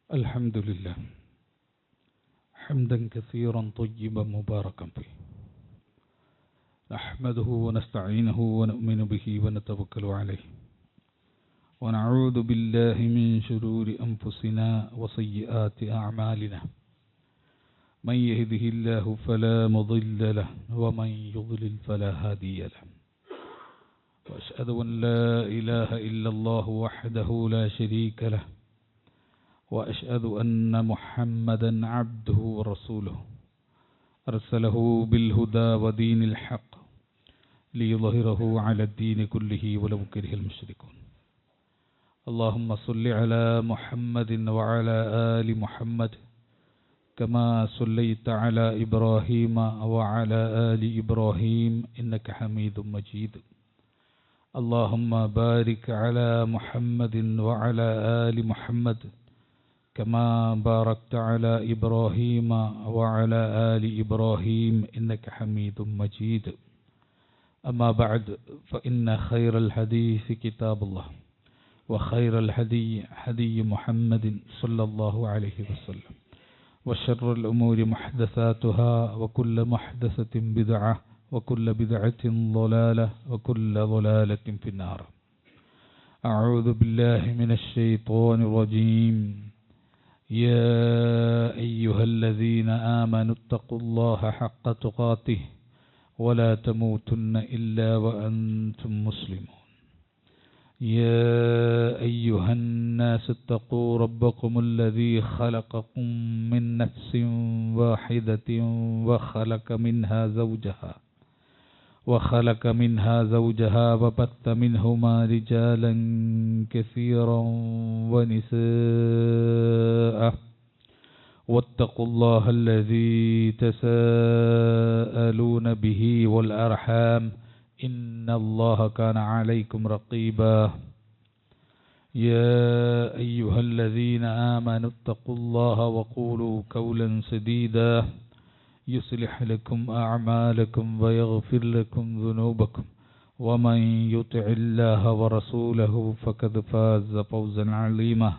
الحمد لله حمدا كثيرا طيبا مباركا فيه نحمده ونستعينه ونؤمن به ونتوكل عليه ونعوذ بالله من شرور أنفسنا وسيئات أعمالنا من يهده الله فلا مضل له ومن يضلل فلا هادي له وأشهد أن لا إله إلا الله وحده لا شريك له وأشهد أن محمدا عبده ورسوله أرسله بالهدى ودين الحق ليظهره على الدين كله ولو كره المشركون اللهم صل على محمد وعلى آل محمد كما صليت على إبراهيم وعلى آل إبراهيم إنك حميد مجيد اللهم بارك على محمد وعلى آل محمد كما باركت على إبراهيم وعلى آل إبراهيم إنك حميد مجيد أما بعد فإن خير الحديث كتاب الله وخير الهدي هدي محمد صلى الله عليه وسلم وشر الأمور محدثاتها وكل محدثة بدعة وكل بدعة ضلالة وكل ضلالة في النار أعوذ بالله من الشيطان الرجيم يا أيها الذين آمنوا اتقوا الله حق تقاته ولا تموتن إلا وأنتم مسلمون يا أيها الناس اتقوا ربكم الذي خلقكم من نفس واحدة وخلق منها زوجها وبث منهما رجالا كثيرا ونساء واتقوا الله الذي تساءلون به والأرحام إن الله كان عليكم رقيبا يا أيها الذين آمنوا اتقوا الله وقولوا قولا سديدا يصلح لكم أعمالكم ويغفر لكم ذنوبكم ومن يطع الله ورسوله فقد فاز فوزا عظيما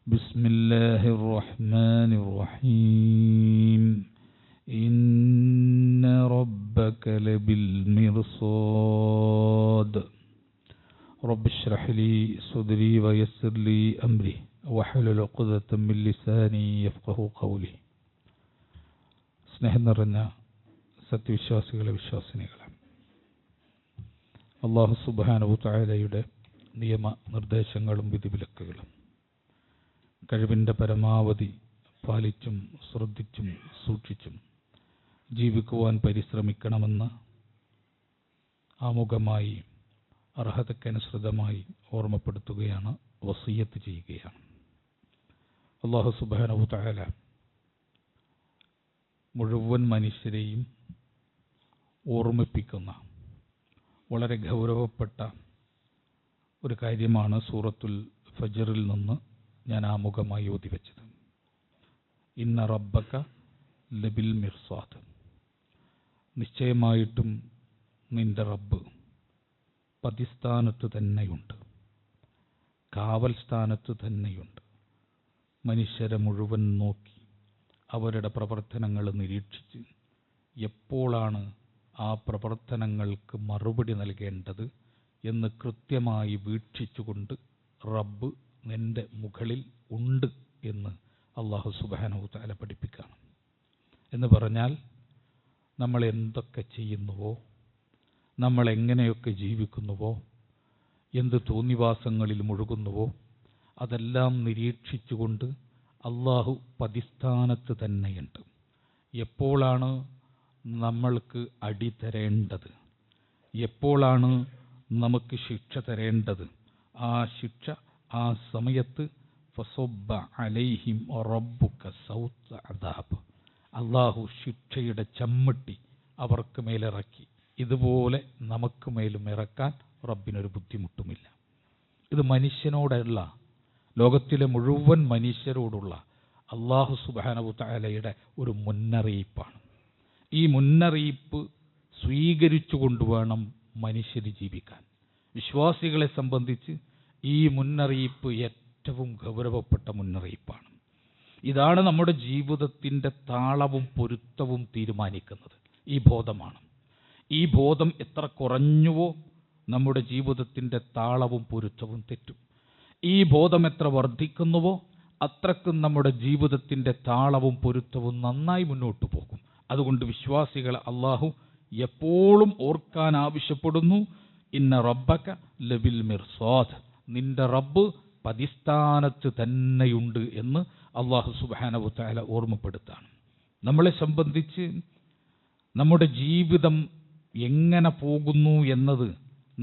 بسم الله الرحمن الرحيم إن ربك لبالمرصاد رب اشرح لي صدري ويسر لي أمري واحلل عقدة من لساني يفقهوا قولي സ്നേഹം നിറഞ്ഞ സത്യവിശ്വാസികളെ വിശ്വാസിനികളെ, അല്ലാഹു സുബ്ഹാനഹു തആലയുടെ നിയമ നിർദ്ദേശങ്ങളും വിധിവിലക്കുകളും കഴിവിൻ്റെ പരമാവധി പാലിച്ചും ശ്രദ്ധിച്ചും സൂക്ഷിച്ചും ജീവിക്കുവാൻ പരിശ്രമിക്കണമെന്ന് ആമുഖമായി അർഹതക്കനുസൃതമായി ഓർമ്മപ്പെടുത്തുകയാണ്, വസിയ്യത്ത് ചെയ്യുകയാണ്. അല്ലാഹു സുബ്ഹാനഹു തആല മുഴുവൻ മനുഷ്യരെയും ഓർമ്മിപ്പിക്കുന്ന വളരെ ഗൗരവപ്പെട്ട ഒരു കാര്യമാണ് സൂറത്തുൽ ഫജ്റിൽ നിന്ന് ഞാൻ ആമുഖമായി ഓതിവെച്ചത്. ഇന്ന റബ്ബക ലബിൽ മിർസാദ്, നിശ്ചയമായിട്ടും നിന്റെ റബ്ബ് പതിസ്ഥാനത്ത് തന്നെയുണ്ട്, കാവൽ സ്ഥാനത്ത് തന്നെയുണ്ട്. മനുഷ്യരെ മുഴുവൻ നോക്കി അവരുടെ പ്രവർത്തനങ്ങൾ നിരീക്ഷിച്ച് എപ്പോഴാണ് ആ പ്രവർത്തനങ്ങൾക്ക് മറുപടി നൽകേണ്ടത് എന്ന് കൃത്യമായി വീക്ഷിച്ചുകൊണ്ട് റബ്ബ് നിന്റെ മുകളിൽ ഉണ്ട് എന്ന് അല്ലാഹു സുബ്ഹാനഹു തആല പഠിപ്പിക്കുകയാണ്. എന്ന് പറഞ്ഞാൽ നമ്മൾ എന്തൊക്കെ ചെയ്യുന്നുവോ, നമ്മൾ എങ്ങനെയൊക്കെ ജീവിക്കുന്നുവോ, എന്ത് തോന്നിവാസങ്ങളിൽ മുഴുകുന്നുവോ അതെല്ലാം നിരീക്ഷിച്ചുകൊണ്ട് അല്ലാഹു പതിസ്ഥാനത്ത് തന്നെയുണ്ട്. എപ്പോഴാണ് നമ്മൾക്ക് അടി തരേണ്ടത്, എപ്പോഴാണ് നമുക്ക് ശിക്ഷ തരേണ്ടത്, ആ ശിക്ഷ ആ സമയത്ത് ഫസബ്ബ അലൈഹിം റബ്ബുക സൗത അദാബ്, അല്ലാഹു ശിക്ഷയുടെ ചമ്മട്ടി അവർക്ക് മേലിറക്കി. ഇതുപോലെ നമുക്ക് മേലും ഇറക്കാൻ റബ്ബിനൊരു ബുദ്ധിമുട്ടുമില്ല. ഇത് മനുഷ്യനോടല്ല, ലോകത്തിലെ മുഴുവൻ മനുഷ്യരോടുള്ള അല്ലാഹു സുബ്ഹാനഹു തആലയുടെ ഒരു മുന്നറിയിപ്പാണ്. ഈ മുന്നറിയിപ്പ് സ്വീകരിച്ചു കൊണ്ടുവേണം മനുഷ്യർ ജീവിക്കാൻ. വിശ്വാസികളെ സംബന്ധിച്ച് ഈ മുന്നറിയിപ്പ് ഏറ്റവും ഗൗരവപ്പെട്ട മുന്നറിയിപ്പാണ്. ഇതാണ് നമ്മുടെ ജീവിതത്തിൻ്റെ താളവും പൊരുത്തവും തീരുമാനിക്കുന്നത്. ഈ ബോധമാണ്. ഈ ബോധം എത്ര കുറഞ്ഞുവോ നമ്മുടെ ജീവിതത്തിൻ്റെ താളവും പൊരുത്തവും തെറ്റും. ഈ ബോധം എത്ര വർദ്ധിക്കുന്നുവോ അത്രക്കും നമ്മുടെ ജീവിതത്തിൻ്റെ താളവും പൊരുത്തവും നന്നായി മുന്നോട്ട് പോകും. അതുകൊണ്ട് വിശ്വാസികളെ അള്ളാഹു എപ്പോഴും ഓർക്കാൻ ആവശ്യപ്പെടുന്നു. ഇന്ന റബ്ബക ലബിൽ മിർസാദ്, നിന്റെ റബ്ബ് പതിസ്ഥാനത്ത് തന്നെയുണ്ട് എന്ന് അള്ളാഹു സുബ്ഹാനഹു വ തആല ഓർമ്മപ്പെടുത്താണ്. നമ്മളെ സംബന്ധിച്ച് നമ്മുടെ ജീവിതം എങ്ങനെ പോകുന്നു എന്നത്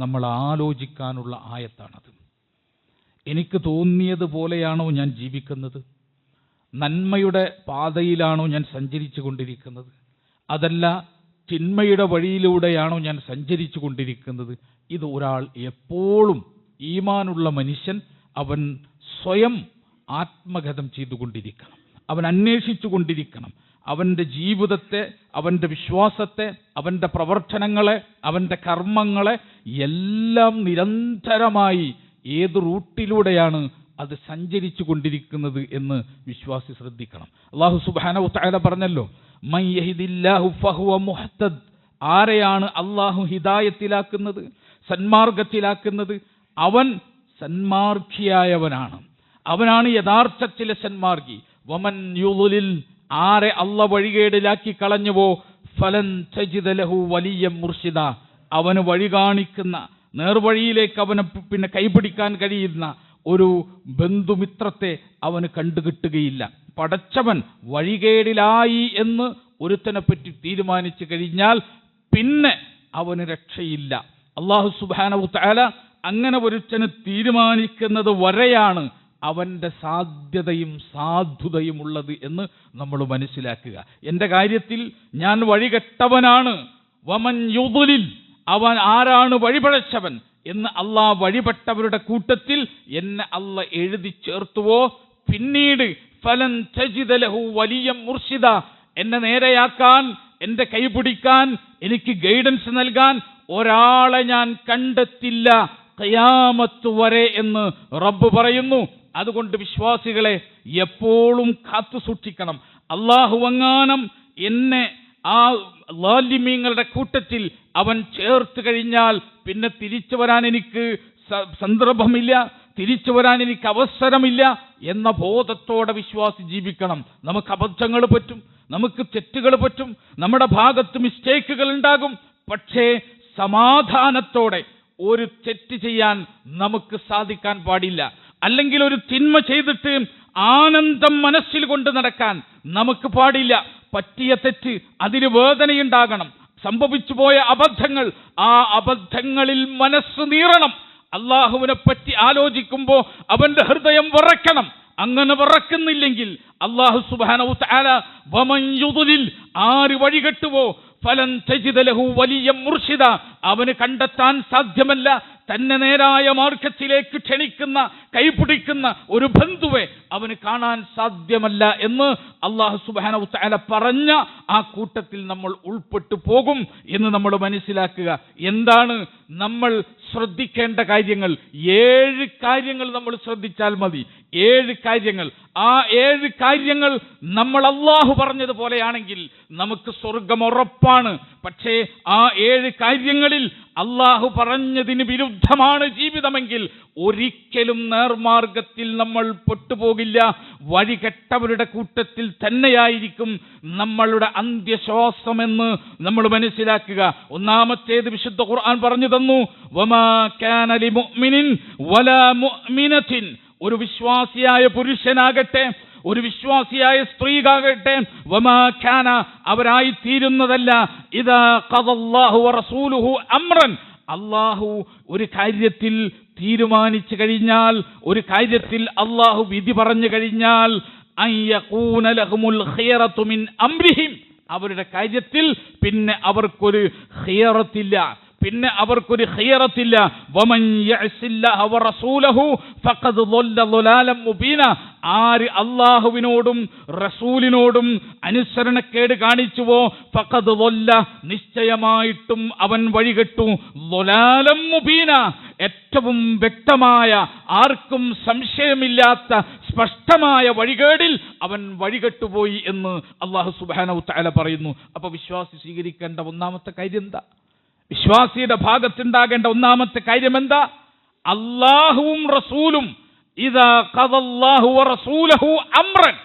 നമ്മൾ ആലോചിക്കാനുള്ള ആയത്താണത്. എനിക്ക് തോന്നിയതുപോലെയാണോ ഞാൻ ജീവിക്കുന്നത്? നന്മയുടെ പാതയിലാണോ ഞാൻ സഞ്ചരിച്ചു കൊണ്ടിരിക്കുന്നത്? അതല്ല തിന്മയുടെ വഴിയിലൂടെയാണോ ഞാൻ സഞ്ചരിച്ചു കൊണ്ടിരിക്കുന്നത്? ഇത് ഒരാൾ എപ്പോഴും, ഈമാനുള്ള മനുഷ്യൻ അവൻ സ്വയം ആത്മഗതം ചെയ്തുകൊണ്ടിരിക്കണം. അവൻ അന്വേഷിച്ചു കൊണ്ടിരിക്കണം. അവൻ്റെ ജീവിതത്തെ, അവൻ്റെ വിശ്വാസത്തെ, അവൻ്റെ പ്രവർത്തനങ്ങളെ, അവൻ്റെ കർമ്മങ്ങളെ എല്ലാം നിരന്തരമായി ഏത് റൂട്ടിലൂടെയാണ് അത് സഞ്ചരിച്ചു കൊണ്ടിരിക്കുന്നത് എന്ന് വിശ്വാസി ശ്രദ്ധിക്കണം. അല്ലാഹു സുബ്ഹാനഹു വ തആല പറഞ്ഞല്ലോ, മൻ യഹ്ദില്ലാഹു ഫഹുവ മുഹ്തദ്. ആരെയാണ് അള്ളാഹു ഹിദായത്തിലാക്കുന്നത്, സന്മാർഗത്തിലാക്കുന്നത്? അവൻ സന്മാർഗിയായവനാണ്. അവനാണ് യഥാർത്ഥത്തിലെ സന്മാർഗി. വമൻ യുളിൽ, ആരെ അള്ള വഴികേടിലാക്കി കളഞ്ഞുവോ, ഫലൻ തജിദ ലഹു വലിയ്യൻ മുർഷിദ, അവന് വഴി കാണിക്കുന്ന, നേർവഴിയിലേക്ക് അവന് പിന്നെ കൈപിടിക്കാൻ കഴിയുന്ന ഒരു ബന്ധുമിത്രത്തെ അവന് കണ്ടുകിട്ടുകയില്ല. പടച്ചവൻ വഴികേടിലായി എന്ന് ഒരുത്തനെ പറ്റി തീരുമാനിച്ചു കഴിഞ്ഞാൽ പിന്നെ അവന് രക്ഷയില്ല. അല്ലാഹു സുബ്ഹാനഹു വ തആല അങ്ങനെ ഒരുത്തന് തീരുമാനിക്കുന്നത് വരെയാണ് അവൻ്റെ സാധ്യതയും സാധുതയും ഉള്ളത് എന്ന് നമ്മൾ മനസ്സിലാക്കുക. എൻ്റെ കാര്യത്തിൽ ഞാൻ വഴികെട്ടവനാണ്. വമൻ യുദ്ലിൽ, അവൻ ആരാണ് വഴിപഴച്ചവൻ എന്ന് അള്ളാഹ് വഴിപെട്ടവരുടെ കൂട്ടത്തിൽ എന്നെ അള്ളാഹ് എഴുതി ചേർത്തുവോ, പിന്നീട് ഫലൻ തജിദ ലഹു വലിയ്യൻ മുർഷിദ, എന്നെ നേരെയാക്കാൻ, എൻ്റെ കൈപിടിക്കാൻ, എനിക്ക് ഗൈഡൻസ് നൽകാൻ ഒരാളെ ഞാൻ കണ്ടെത്തില്ല ഖിയാമത്ത് വരെ എന്ന് റബ്ബ് പറയുന്നു. അതുകൊണ്ട് വിശ്വാസികളെ എപ്പോഴും കാത്തു സൂക്ഷിക്കണം. അള്ളാഹു വങ്ങാനം എന്നെ ആ ളാലിമീങ്ങളുടെ കൂട്ടത്തിൽ അവൻ ചേർത്ത് കഴിഞ്ഞാൽ പിന്നെ തിരിച്ചു വരാൻ എനിക്ക് സന്ദർഭമില്ല, തിരിച്ചു വരാൻ എനിക്ക് അവസരമില്ല എന്ന ബോധത്തോടെ വിശ്വാസി ജീവിക്കണം. നമുക്ക് അബദ്ധങ്ങൾ പറ്റും, നമുക്ക് തെറ്റുകൾ പറ്റും, നമ്മുടെ ഭാഗത്ത് മിസ്റ്റേക്കുകൾ ഉണ്ടാകും. പക്ഷേ സമാധാനത്തോടെ ഒരു തെറ്റ് ചെയ്യാൻ നമുക്ക് സാധിക്കാൻ പാടില്ല. അല്ലെങ്കിൽ ഒരു തിന്മ ചെയ്തിട്ട് ആനന്ദം മനസ്സിൽ കൊണ്ട് നടക്കാൻ നമുക്ക് പാടില്ല. പറ്റിയ തെറ്റ്, അതിന് വേദനയുണ്ടാകണം. സംഭവിച്ചു പോയ അബദ്ധങ്ങൾ, ആ അബദ്ധങ്ങളിൽ മനസ്സ് നീറണം. അള്ളാഹുവിനെ പറ്റി ആലോചിക്കുമ്പോൾ അവന്റെ ഹൃദയം വിറക്കണം. അങ്ങനെ വിറക്കുന്നില്ലെങ്കിൽ അല്ലാഹു സുബ്ഹാനഹു വ തആല വമൻ യുദ്ലിൽ, ആര് വഴികെട്ടുവോ, ഫലൻ തജിദ ലഹു വലിയ്യൻ മുർഷിദ, അവന് കണ്ടെത്താൻ സാധ്യമല്ല തന്നെ നേരായ മാർഗത്തിലേക്ക് ക്ഷണിക്കുന്ന, കൈപിടിക്കുന്ന ഒരു ബന്ധുവെ അവന് കാണാൻ സാധ്യമല്ല എന്ന് അല്ലാഹു സുബ്ഹാനഹു വ തആല പറഞ്ഞ ആ കൂട്ടത്തിൽ നമ്മൾ ഉൾപ്പെട്ടു പോകും എന്ന് നമ്മൾ മനസ്സിലാക്കുക. എന്താണ് നമ്മൾ ശ്രദ്ധിക്കേണ്ട കാര്യങ്ങൾ? 7 കാര്യങ്ങൾ നമ്മൾ ശ്രദ്ധിച്ചാൽ മതി. 7 കാര്യങ്ങൾ. ആ 7 കാര്യങ്ങൾ നമ്മൾ അല്ലാഹു പറഞ്ഞതുപോലെയാണെങ്കിൽ നമുക്ക് സ്വർഗം ഉറപ്പാണ്. പക്ഷേ ആ 7 കാര്യങ്ങളിൽ അല്ലാഹു പറഞ്ഞതിന് വിരുദ്ധമാണ് ജീവിതമെങ്കിൽ ഒരിക്കലും നേർമാർഗത്തിൽ നമ്മൾ പെട്ടുപോകില്ല. വഴികെട്ടവരുടെ കൂട്ടത്തിൽ തന്നെയായിരിക്കും നമ്മളുടെ അന്ത്യശ്വാസമെന്ന് നമ്മൾ മനസ്സിലാക്കുക. ഒന്നാമത്തേത് വിശുദ്ധ ഖുർആൻ പറഞ്ഞു തന്നു, വമാ കാന ലിമുഅ്മിനിൻ വലാ മുഅ്മിനത്തിൻ, ഒരു വിശ്വാസിയായ പുരുഷനാകട്ടെ, ഒരു വിശ്വാസിയായ സ്ത്രീയാകട്ടെ, വമാ കാന, അവരായി തീരുന്നതല്ല, ഇദാ ഖദല്ലാഹു വറസൂലുഹു അംറൻ, അല്ലാഹു ഒരു കാര്യത്തിൽ തീരുമാനിച്ചു കഴിഞ്ഞാൽ, ഒരു കാര്യത്തിൽ അല്ലാഹു വിധി പറഞ്ഞു കഴിഞ്ഞാൽ, അൻ യകൂന ലഹുമുൽ ഖിയറതു മിൻ അംരിഹിം, അവരുടെ കാര്യത്തിൽ പിന്നെ അവർക്കൊരു ഖിയറത്തില്ല, പിന്നെ അവർക്കൊരു ഖിയറത്തില്ല. വമൻ യഅസില്ലാഹ വറസൂലഹു ഫഖദ് ളല്ല ളലാലൻ മുബീന. ആര് അല്ലാഹുവിനോടും റസൂലിനോടും അനുസരണക്കേട് കാണിച്ചുവോ ഫഖദ് ളല്ല, നിശ്ചയമായിട്ടും അവൻ വഴികെട്ടു, ളലാലൻ മുബീന, ഏറ്റവും വ്യക്തമായ, ആർക്കും സംശയമില്ലാത്ത സ്പഷ്ടമായ വഴികേടിൽ അവൻ വഴികെട്ടുപോയി എന്ന് അല്ലാഹു സുബ്ഹാനഹു വതആല പറയുന്നു. അപ്പൊ വിശ്വാസി സ്വീകരിക്കേണ്ട ഒന്നാമത്തെ കാര്യം എന്താ? വിശ്വാസിയുടെ ഭാഗത്തുണ്ടാകേണ്ട ഒന്നാമത്തെ കാര്യം എന്താ? അല്ലാഹുവും റസൂലും ഇദാ ഖദല്ലാഹു വറസൂലുഹു അംറൻ,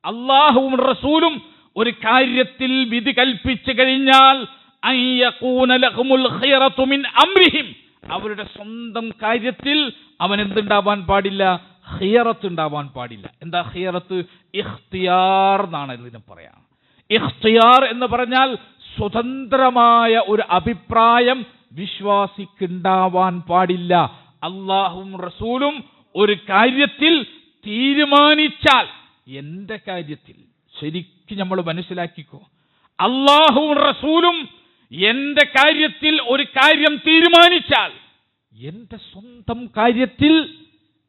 അല്ലാഹുവും റസൂലും ഒരു കാര്യത്തിൽ വിധി കൽപ്പിച്ചു കഴിഞ്ഞാൽ അൻ യകൂന ലഹുമുൽ ഖിയറതു മിൻ അംരിഹിം, അവരുടെ സ്വന്തം കാര്യത്തിൽ അവൻ എന്തുണ്ടാവാൻ പാടില്ല? ഖിയറത്ത് ഉണ്ടാവാൻ പാടില്ല. എന്താ ഖിയറത്ത്? ഇഖ്തിയാർ എന്നാണ് ഇതിനെ പറയാം. ഇഖ്തിയാർ എന്ന് പറഞ്ഞാൽ സ്വതന്ത്രമായ ഒരു അഭിപ്രായം വിശ്വാസിക്കുണ്ടാവാൻ പാടില്ല. അല്ലാഹുവും റസൂലും ഒരു കാര്യത്തിൽ തീരുമാനിച്ചാൽ, എന്റെ കാര്യത്തിൽ ശരിക്കും നമ്മൾ മനസ്സിലാക്കിക്കോ, അല്ലാഹുവും റസൂലും എന്റെ കാര്യത്തിൽ ഒരു കാര്യം തീരുമാനിച്ചാൽ, എന്റെ സ്വന്തം കാര്യത്തിൽ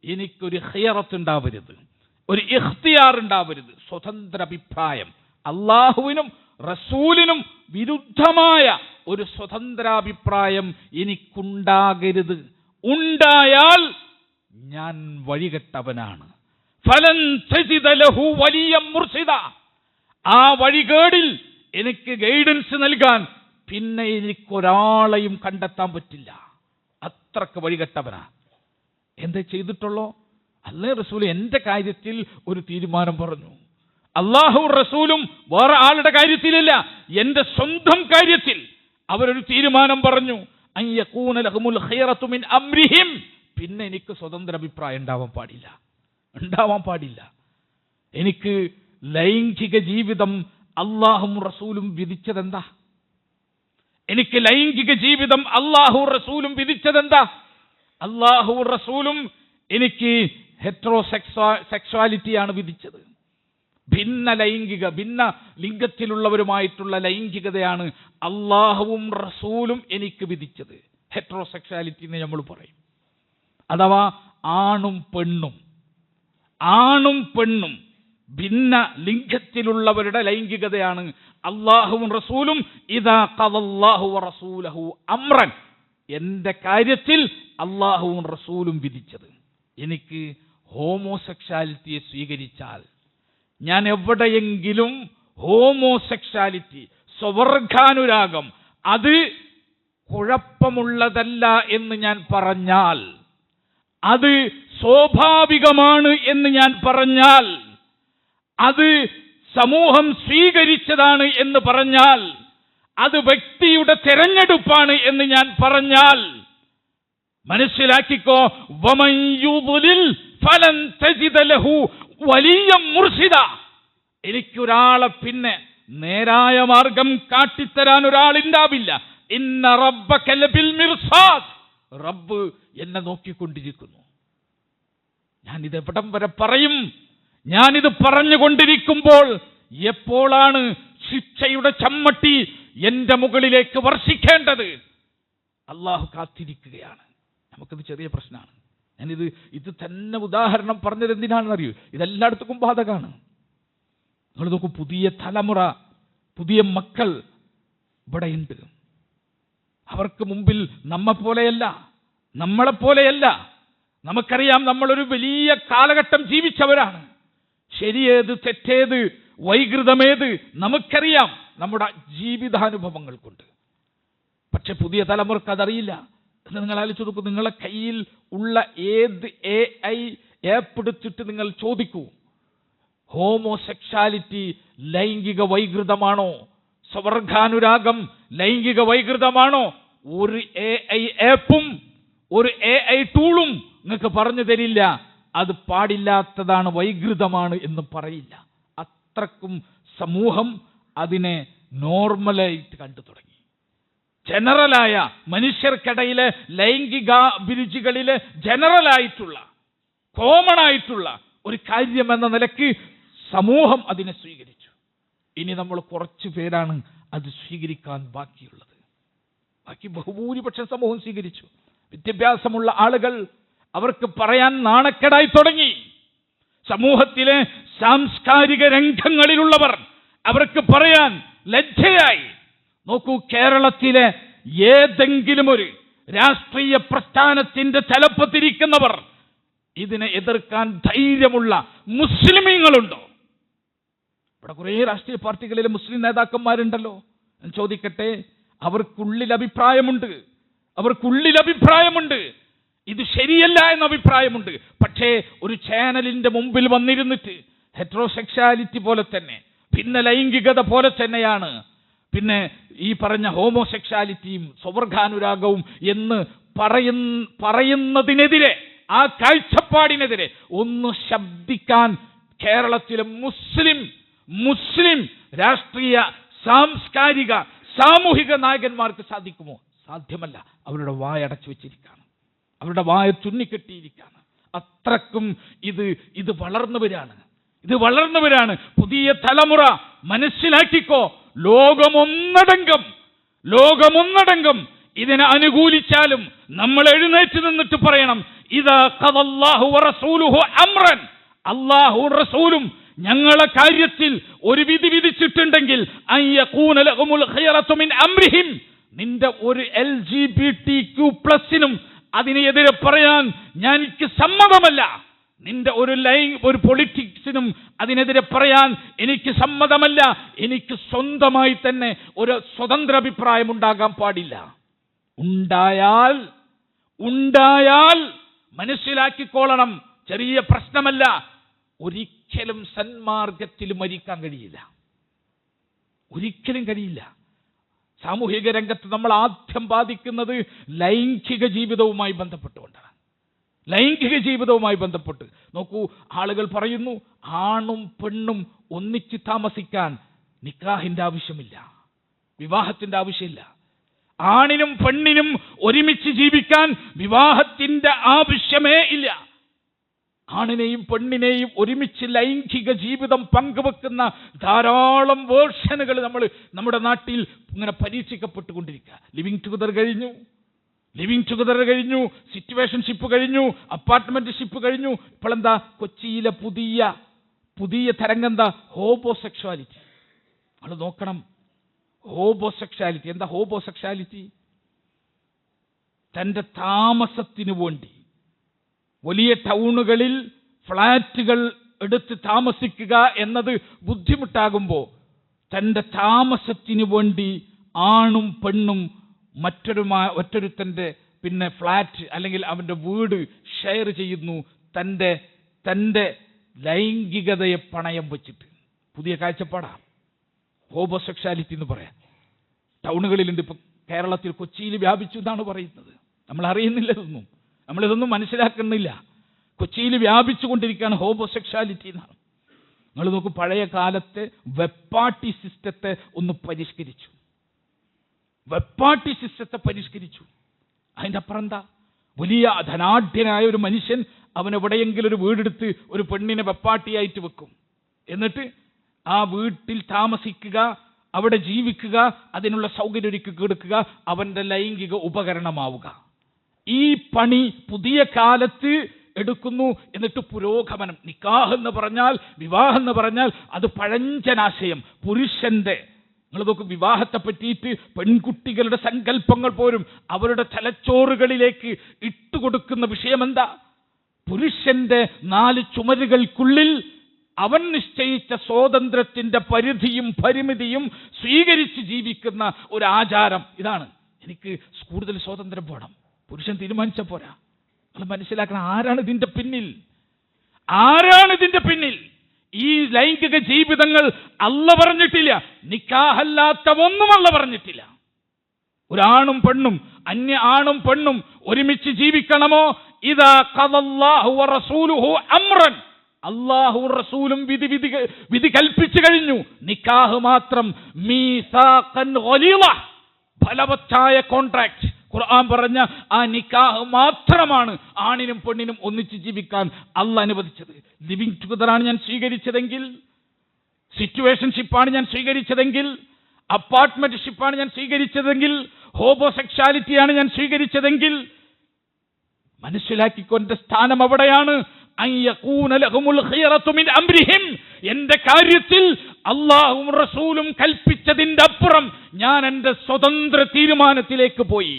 എനിക്കൊരു ഖിയറത്ത് ഉണ്ടാവരുത്, ഒരു ഇഖ്തിയാർ ഉണ്ടാവരുത്, സ്വതന്ത്ര അഭിപ്രായം. അല്ലാഹുവിനും റസൂലിനും വിരുദ്ധമായ ഒരു സ്വതന്ത്രാഭിപ്രായം എനിക്കുണ്ടാകരുത്. ഉണ്ടായാൽ ഞാൻ വഴികെട്ടവനാണ്. ഫലൻ തജിദ ലഹു വലിയ്യൻ മുർശിദ, ആ വഴികേടിൽ എനിക്ക് ഗൈഡൻസ് നൽകാൻ പിന്നെ എനിക്കൊരാളെയും കണ്ടെത്താൻ പറ്റില്ല. അത്രക്ക് വഴികെട്ടവനാ. എന്താ ചെയ്തിട്ടുള്ളോ? അല്ലാഹു റസൂൽ എന്റെ കാര്യത്തിൽ ഒരു തീരുമാനം പറഞ്ഞു, അല്ലാഹു റസൂലും വേറെ ആളുടെ കാര്യത്തിലല്ല, എന്റെ സ്വന്തം കാര്യത്തിൽ അവരൊരു തീരുമാനം പറഞ്ഞു, അൻ യകൂന ലഹുമുൽ ഖിയറതു മിൻ അംരിഹിം, പിന്നെ എനിക്ക് സ്വതന്ത്ര അഭിപ്രായം ഉണ്ടാവാൻ പാടില്ല. എനിക്ക് ലൈംഗിക ജീവിതം അല്ലാഹും റസൂലും വിധിച്ചതെന്താ? എനിക്ക് ലൈംഗിക ജീവിതം അല്ലാഹു റസൂലും വിധിച്ചതെന്താ? അല്ലാഹു റസൂലും എനിക്ക് ഹെറ്ററോസെക്സ്വാലിറ്റിയാണ് വിധിച്ചത്. ഭിന്ന ലിംഗത്തിലുള്ളവരുമായിട്ടുള്ള ലൈംഗികതയാണ് അല്ലാഹുവും റസൂലും എനിക്ക് വിധിച്ചത്. ഹെറ്ററോസെക്സ്വാലിറ്റി എന്ന് നമ്മൾ പറയും. അഥവാ ആണും പെണ്ണും ഭിന്ന ലിംഗത്തിലുള്ളവരുടെ ലൈംഗികതയാണ് അല്ലാഹുവും റസൂലും ഇദാ ഖദല്ലാഹു വറസൂലുഹു അംറൻ, എന്റെ കാര്യത്തിൽ അല്ലാഹുവും റസൂലും വിധിച്ചത്. എനിക്ക് ഹോമോസെക്സ്വാലിറ്റിയെ സ്വീകരിച്ചാൽ, ഞാൻ എവിടെയെങ്കിലും ഹോമോസെക്സ്വാലിറ്റി, സ്വവർഗാനുരാഗം, അത് കുഴപ്പമുള്ളതല്ല എന്ന് ഞാൻ പറഞ്ഞാൽ, അത് സ്വാഭാവികമാണ് എന്ന് ഞാൻ പറഞ്ഞാൽ, അത് സമൂഹം സ്വീകരിച്ചതാണ് എന്ന് പറഞ്ഞാൽ, അത് വ്യക്തിയുടെ തെരഞ്ഞെടുപ്പാണ് എന്ന് ഞാൻ പറഞ്ഞാൽ, മനസ്സിലാക്കിക്കോ, വമൻ യുദ്ലിൽ ഫലൻ തജിദ ലഹു വലിയ്യൻ മുർശിദ, എനിക്കൊരാളെ പിന്നെ നേരായ മാർഗം കാട്ടിത്തരാൻ ഒരാളുണ്ടാവില്ല. ഇന്ന റബ്ബക ലബിൽ മിർസാദ്, റബ്ബ് എന്നെ നോക്കിക്കൊണ്ടിരിക്കുന്നു. ഞാനിത് എവിടം വരെ പറയും? ഞാനിത് പറഞ്ഞുകൊണ്ടിരിക്കുമ്പോൾ എപ്പോഴാണ് ശിക്ഷയുടെ ചമ്മട്ടി എന്റെ മുകളിലേക്ക് വർഷിക്കേണ്ടത്? അള്ളാഹു കാത്തിരിക്കുകയാണ്. നമുക്കത് ചെറിയ പ്രശ്നമാണ്. ഇത് തന്നെ ഉദാഹരണം പറഞ്ഞത് എന്തിനാണെന്ന് അറിയൂ? ഇതെല്ലായിടത്തും ബാധകമാണ്. നിങ്ങൾ നോക്കൂ, പുതിയ തലമുറ, പുതിയ മക്കൾ ഇവിടെയുണ്ട്. അവർക്ക് മുമ്പിൽ നമ്മളെപ്പോലെയല്ല. നമുക്കറിയാം, നമ്മളൊരു വലിയ കാലഘട്ടം ജീവിച്ചവരാണ്. ശരിയേത്, തെറ്റേത്, വൈകൃതമേത് നമുക്കറിയാം നമ്മുടെ ജീവിതാനുഭവങ്ങൾ കൊണ്ട്. പക്ഷെ പുതിയ തലമുറക്ക് അതറിയില്ല. എന്ന് നിങ്ങൾ ആലോചിച്ച് നോക്കൂ. നിങ്ങളെ കയ്യിൽ ഉള്ള ഏത് AI ആപ്പ് എടുത്തിട്ട് നിങ്ങൾ ചോദിക്കൂ, ഹോമോസെക്സ്വാലിറ്റി ലൈംഗിക വൈകൃതമാണോ? സ്വവർഗാനുരാഗം ലൈംഗിക വൈകൃതമാണോ? ഒരു AI ആപ്പും ഒരു AI ടൂളും നിങ്ങൾക്ക് പറഞ്ഞു തരില്ല അത് പാടില്ലാത്തതാണ്, വൈകൃതമാണ് എന്ന് പറയില്ല. അത്രക്കും സമൂഹം അതിനെ നോർമലായിട്ട് കണ്ടു തുടങ്ങി. ജനറലായ മനുഷ്യർക്കിടയിലെ ലൈംഗിക അഭിരുചികളിലെ ജനറലായിട്ടുള്ള, കോമൺ ആയിട്ടുള്ള ഒരു കാര്യം എന്ന നിലയ്ക്ക് സമൂഹം അതിനെ സ്വീകരിച്ചു. ഇനി നമ്മൾ കുറച്ചു പേരാണ് അത് സ്വീകരിക്കാൻ ബാക്കിയുള്ളത്. ബാക്കി ബഹുഭൂരിപക്ഷം സമൂഹം സ്വീകരിച്ചു. വിദ്യാഭ്യാസമുള്ള ആളുകൾ അവർക്ക് പറയാൻ നാണക്കേടായി തുടങ്ങി. സമൂഹത്തിലെ സാംസ്കാരിക രംഗങ്ങളിലുള്ളവർ അവർക്ക് പറയാൻ ലജ്ജയായി. നോക്കൂ, കേരളത്തിലെ ഏതെങ്കിലും ഒരു രാഷ്ട്രീയ പ്രസ്ഥാനത്തിന്റെ തലപ്പത്തിരിക്കുന്നവർ ഇതിനെ എതിർക്കാൻ ധൈര്യമുള്ള മുസ്ലിമീങ്ങളുണ്ടോ? ഇവിടെ കുറേ രാഷ്ട്രീയ പാർട്ടികളിലെ മുസ്ലിം നേതാക്കന്മാരുണ്ടല്ലോ. ഞാൻ ചോദിക്കട്ടെ, അവർക്കുള്ളിൽ അഭിപ്രായമുണ്ട്, ഇത് ശരിയല്ല എന്ന അഭിപ്രായമുണ്ട്. പക്ഷേ ഒരു ചാനലിന്റെ മുമ്പിൽ വന്നിരുന്നിട്ട് ഹെറ്ററോസെക്ഷാലിറ്റി പോലെ തന്നെ, ഭിന്ന ലൈംഗികത പോലെ തന്നെയാണ് പിന്നെ ഈ പറഞ്ഞ ഹോമോസെക്ഷാലിറ്റിയും സ്വവർഗാനുരാഗവും എന്ന് പറയുന്നതിനെതിരെ, ആ കാഴ്ചപ്പാടിനെതിരെ ഒന്ന് ശബ്ദിക്കാൻ കേരളത്തിലെ മുസ്ലിം രാഷ്ട്രീയ സാംസ്കാരിക സാമൂഹിക നായകന്മാർക്ക് സാധിക്കുമോ? സാധ്യമല്ല. അവരുടെ വായ അടച്ചു വെച്ചിരിക്കുകയാണ്, അവരുടെ വായ ചുന്നിക്കെട്ടിയിരിക്കുകയാണ്. അത്രക്കും ഇത് വളർന്നവരാണ്. പുതിയ തലമുറ മനസ്സിലാക്കിക്കോ. ലോകമൊന്നടങ്കം ഇതിനെ അനുകൂലിച്ചാലും നമ്മൾ എഴുന്നേറ്റ് നിന്നിട്ട് പറയണം, ഇദാ ഖദല്ലാഹു വറസൂലുഹു അംറൻ, അല്ലാഹുവും റസൂലും ഞങ്ങളെ കാര്യത്തിൽ ഒരു വിധി വിധിച്ചിട്ടുണ്ടെങ്കിൽ അയ്യഖൂന ലഹുമുൽ ഖിയറതു മിൻ അംരിഹിം, നിന്റെ ഒരു LGBTQ+ അതിനെതിരെ പറയാൻ എനിക്ക് സമ്മതമല്ല. നിന്റെ ഒരു പൊളിറ്റിക്സിനും അതിനെതിരെ പറയാൻ എനിക്ക് സമ്മതമല്ല. എനിക്ക് സ്വന്തമായി തന്നെ ഒരു സ്വതന്ത്ര അഭിപ്രായം ഉണ്ടാകാൻ പാടില്ല. ഉണ്ടായാൽ മനസ്സിലാക്കിക്കോളണം, ചെറിയ പ്രശ്നമല്ല. ഒരിക്കലും സന്മാർഗത്തിൽ മരിക്കാൻ കഴിയില്ല, ഒരിക്കലും കഴിയില്ല. സാമൂഹിക രംഗത്ത് നമ്മൾ ആദ്യം ബാധിക്കുന്നത് ലൈംഗിക ജീവിതവുമായി ബന്ധപ്പെട്ട് നോക്കൂ. ആളുകൾ പറയുന്നു, ആണും പെണ്ണും ഒന്നിച്ച് താമസിക്കാൻ നിക്കാഹിന്റെ ആവശ്യമില്ല, വിവാഹത്തിന്റെ ആവശ്യമില്ല. ആണിനും പെണ്ണിനും ഒരുമിച്ച് ജീവിക്കാൻ വിവാഹത്തിന്റെ ആവശ്യമേ ഇല്ല. ആണിനെയും പെണ്ണിനെയും ഒരുമിച്ച് ലൈംഗിക ജീവിതം പങ്കുവെക്കുന്ന ധാരാളം വേർഷനുകൾ നമ്മുടെ നാട്ടിൽ ഇങ്ങനെ പരീക്ഷിക്കപ്പെട്ടുകൊണ്ടിരിക്കുക. ലിവിങ് ടുഗദർ കഴിഞ്ഞു, സിറ്റുവേഷൻഷിപ്പ് കഴിഞ്ഞു, അപ്പാർട്ട്മെന്റ്ഷിപ്പ് കഴിഞ്ഞു. ഇപ്പോഴെന്താ കൊച്ചിയിലെ പുതിയ തരംഗെന്താ? ഹോമോസെക്ഷുവാലിറ്റി. നമ്മൾ നോക്കണം, ഹോമോസെക്ഷുവാലിറ്റി എന്താ? ഹോമോസെക്ഷുവാലിറ്റി തൻ്റെ താമസത്തിനു വേണ്ടി വലിയ ടൗണുകളിൽ ഫ്ലാറ്റുകൾ എടുത്ത് താമസിക്കുക എന്നത് ബുദ്ധിമുട്ടാകുമ്പോൾ തൻ്റെ താമസത്തിന് വേണ്ടി ആണും പെണ്ണും മറ്റൊരുത്തൻ്റെ പിന്നെ ഫ്ലാറ്റ് അല്ലെങ്കിൽ അവൻ്റെ വീട് ഷെയർ ചെയ്യുന്നു, തൻ്റെ ലൈംഗികതയെ പണയം വെച്ചിട്ട്. പുതിയ കാഴ്ചപ്പാടാണ് ഹോമോസെക്ഷുവാലിറ്റി എന്ന് പറയാം. ടൗണുകളിലുണ്ട്. ഇപ്പം കേരളത്തിൽ കൊച്ചിയിൽ വ്യാപിച്ചു എന്നാണ് പറയുന്നത്. നമ്മൾ അറിയുന്നില്ല, നമ്മളിതൊന്നും മനസ്സിലാക്കുന്നില്ല. കൊച്ചിയിൽ വ്യാപിച്ചു കൊണ്ടിരിക്കുകയാണ് ഹോമോസെക്ഷുവാലിറ്റി എന്നാണ്. നിങ്ങൾ നോക്കൂ, പഴയ കാലത്തെ വെപ്പാട്ടി സിസ്റ്റത്തെ ഒന്ന് പരിഷ്കരിച്ചു. അതിൻ്റെ അപ്പുറം എന്താ? വലിയ ധനാഢ്യനായ ഒരു മനുഷ്യൻ അവൻ എവിടെയെങ്കിലും ഒരു വീടെടുത്ത് ഒരു പെണ്ണിനെ വെപ്പാട്ടിയായിട്ട് വെക്കും. എന്നിട്ട് ആ വീട്ടിൽ താമസിക്കുക, അവിടെ ജീവിക്കുക, അതിനുള്ള സൗകര്യം ഒരുക്കി കൊടുക്കുക, അവൻ്റെ ലൈംഗിക ഉപകരണമാവുക. ഈ പണി പുതിയ കാലത്ത് എടുക്കുന്നു. എന്നിട്ട് പുരോഗമനം, നിക്കാഹ് എന്ന് പറഞ്ഞാൽ, വിവാഹം എന്ന് പറഞ്ഞാൽ അത് പഴഞ്ചനാശയം. പുരുഷന്റെ, നിങ്ങൾ നോക്കും, വിവാഹത്തെ പറ്റിയിട്ട് പെൺകുട്ടികളുടെ സങ്കല്പങ്ങൾ പോലും അവരുടെ തലച്ചോറുകളിലേക്ക് ഇട്ടുകൊടുക്കുന്ന വിഷയം എന്താ? പുരുഷന്റെ 4 ചുമരുകൾക്കുള്ളിൽ അവൻ നിശ്ചയിച്ച സ്വാതന്ത്ര്യത്തിന്റെ പരിധിയും പരിമിതിയും സ്വീകരിച്ച് ജീവിക്കുന്ന ഒരു ആചാരം. ഇതാണ്, എനിക്ക് കൂടുതൽ സ്വാതന്ത്ര്യം വേണം. പുരുഷൻ തീരുമാനിച്ച പോരാ. നമ്മൾ മനസ്സിലാക്കണം, ആരാണ് ഇതിന്റെ പിന്നിൽ? ഈ ലൈംഗിക ജീവിതങ്ങൾ അല്ല പറഞ്ഞിട്ടില്ല, നിക്കാഹല്ലാത്ത ഒന്നും അല്ല പറഞ്ഞിട്ടില്ല. ഒരാണും പെണ്ണും, അന്യ ആണും പെണ്ണും ഒരുമിച്ച് ജീവിക്കണമോ? ഇദാ ഖദല്ലാഹു വറസൂലുഹു അംറൻ, അല്ലാഹുവും റസൂലും വിധി കൽപ്പിച്ചു കഴിഞ്ഞു. നിക്കാഹ് മാത്രം മീസാഖൻ ഗലീള, ഫലവത്തായ കോൺട്രാക്ട്. ഖുർആൻ പറഞ്ഞ ആ നിക്കാഹ് മാത്രമാണ് ആണിനും പെണ്ണിനും ഒന്നിച്ച് ജീവിക്കാൻ അള്ളാഹ് അനുവദിച്ചത്. ലിവിങ് ടുഗദറാണ് ഞാൻ സ്വീകരിച്ചതെങ്കിൽ, സിറ്റുവേഷൻഷിപ്പാണ് ഞാൻ സ്വീകരിച്ചതെങ്കിൽ, അപ്പാർട്ട്മെന്റ് ഷിപ്പാണ് ഞാൻ സ്വീകരിച്ചതെങ്കിൽ, ഹോമോസെക്ഷാലിറ്റിയാണ് ഞാൻ സ്വീകരിച്ചതെങ്കിൽ, മനസ്സിലാക്കിക്കൊണ്ട സ്ഥാനം അവിടെയാണ്. എന്റെ കാര്യത്തിൽ അല്ലാഹുവും റസൂലും കൽപ്പിച്ചതിന്റെ അപ്പുറം ഞാൻ എന്റെ സ്വതന്ത്ര തീരുമാനത്തിലേക്ക് പോയി.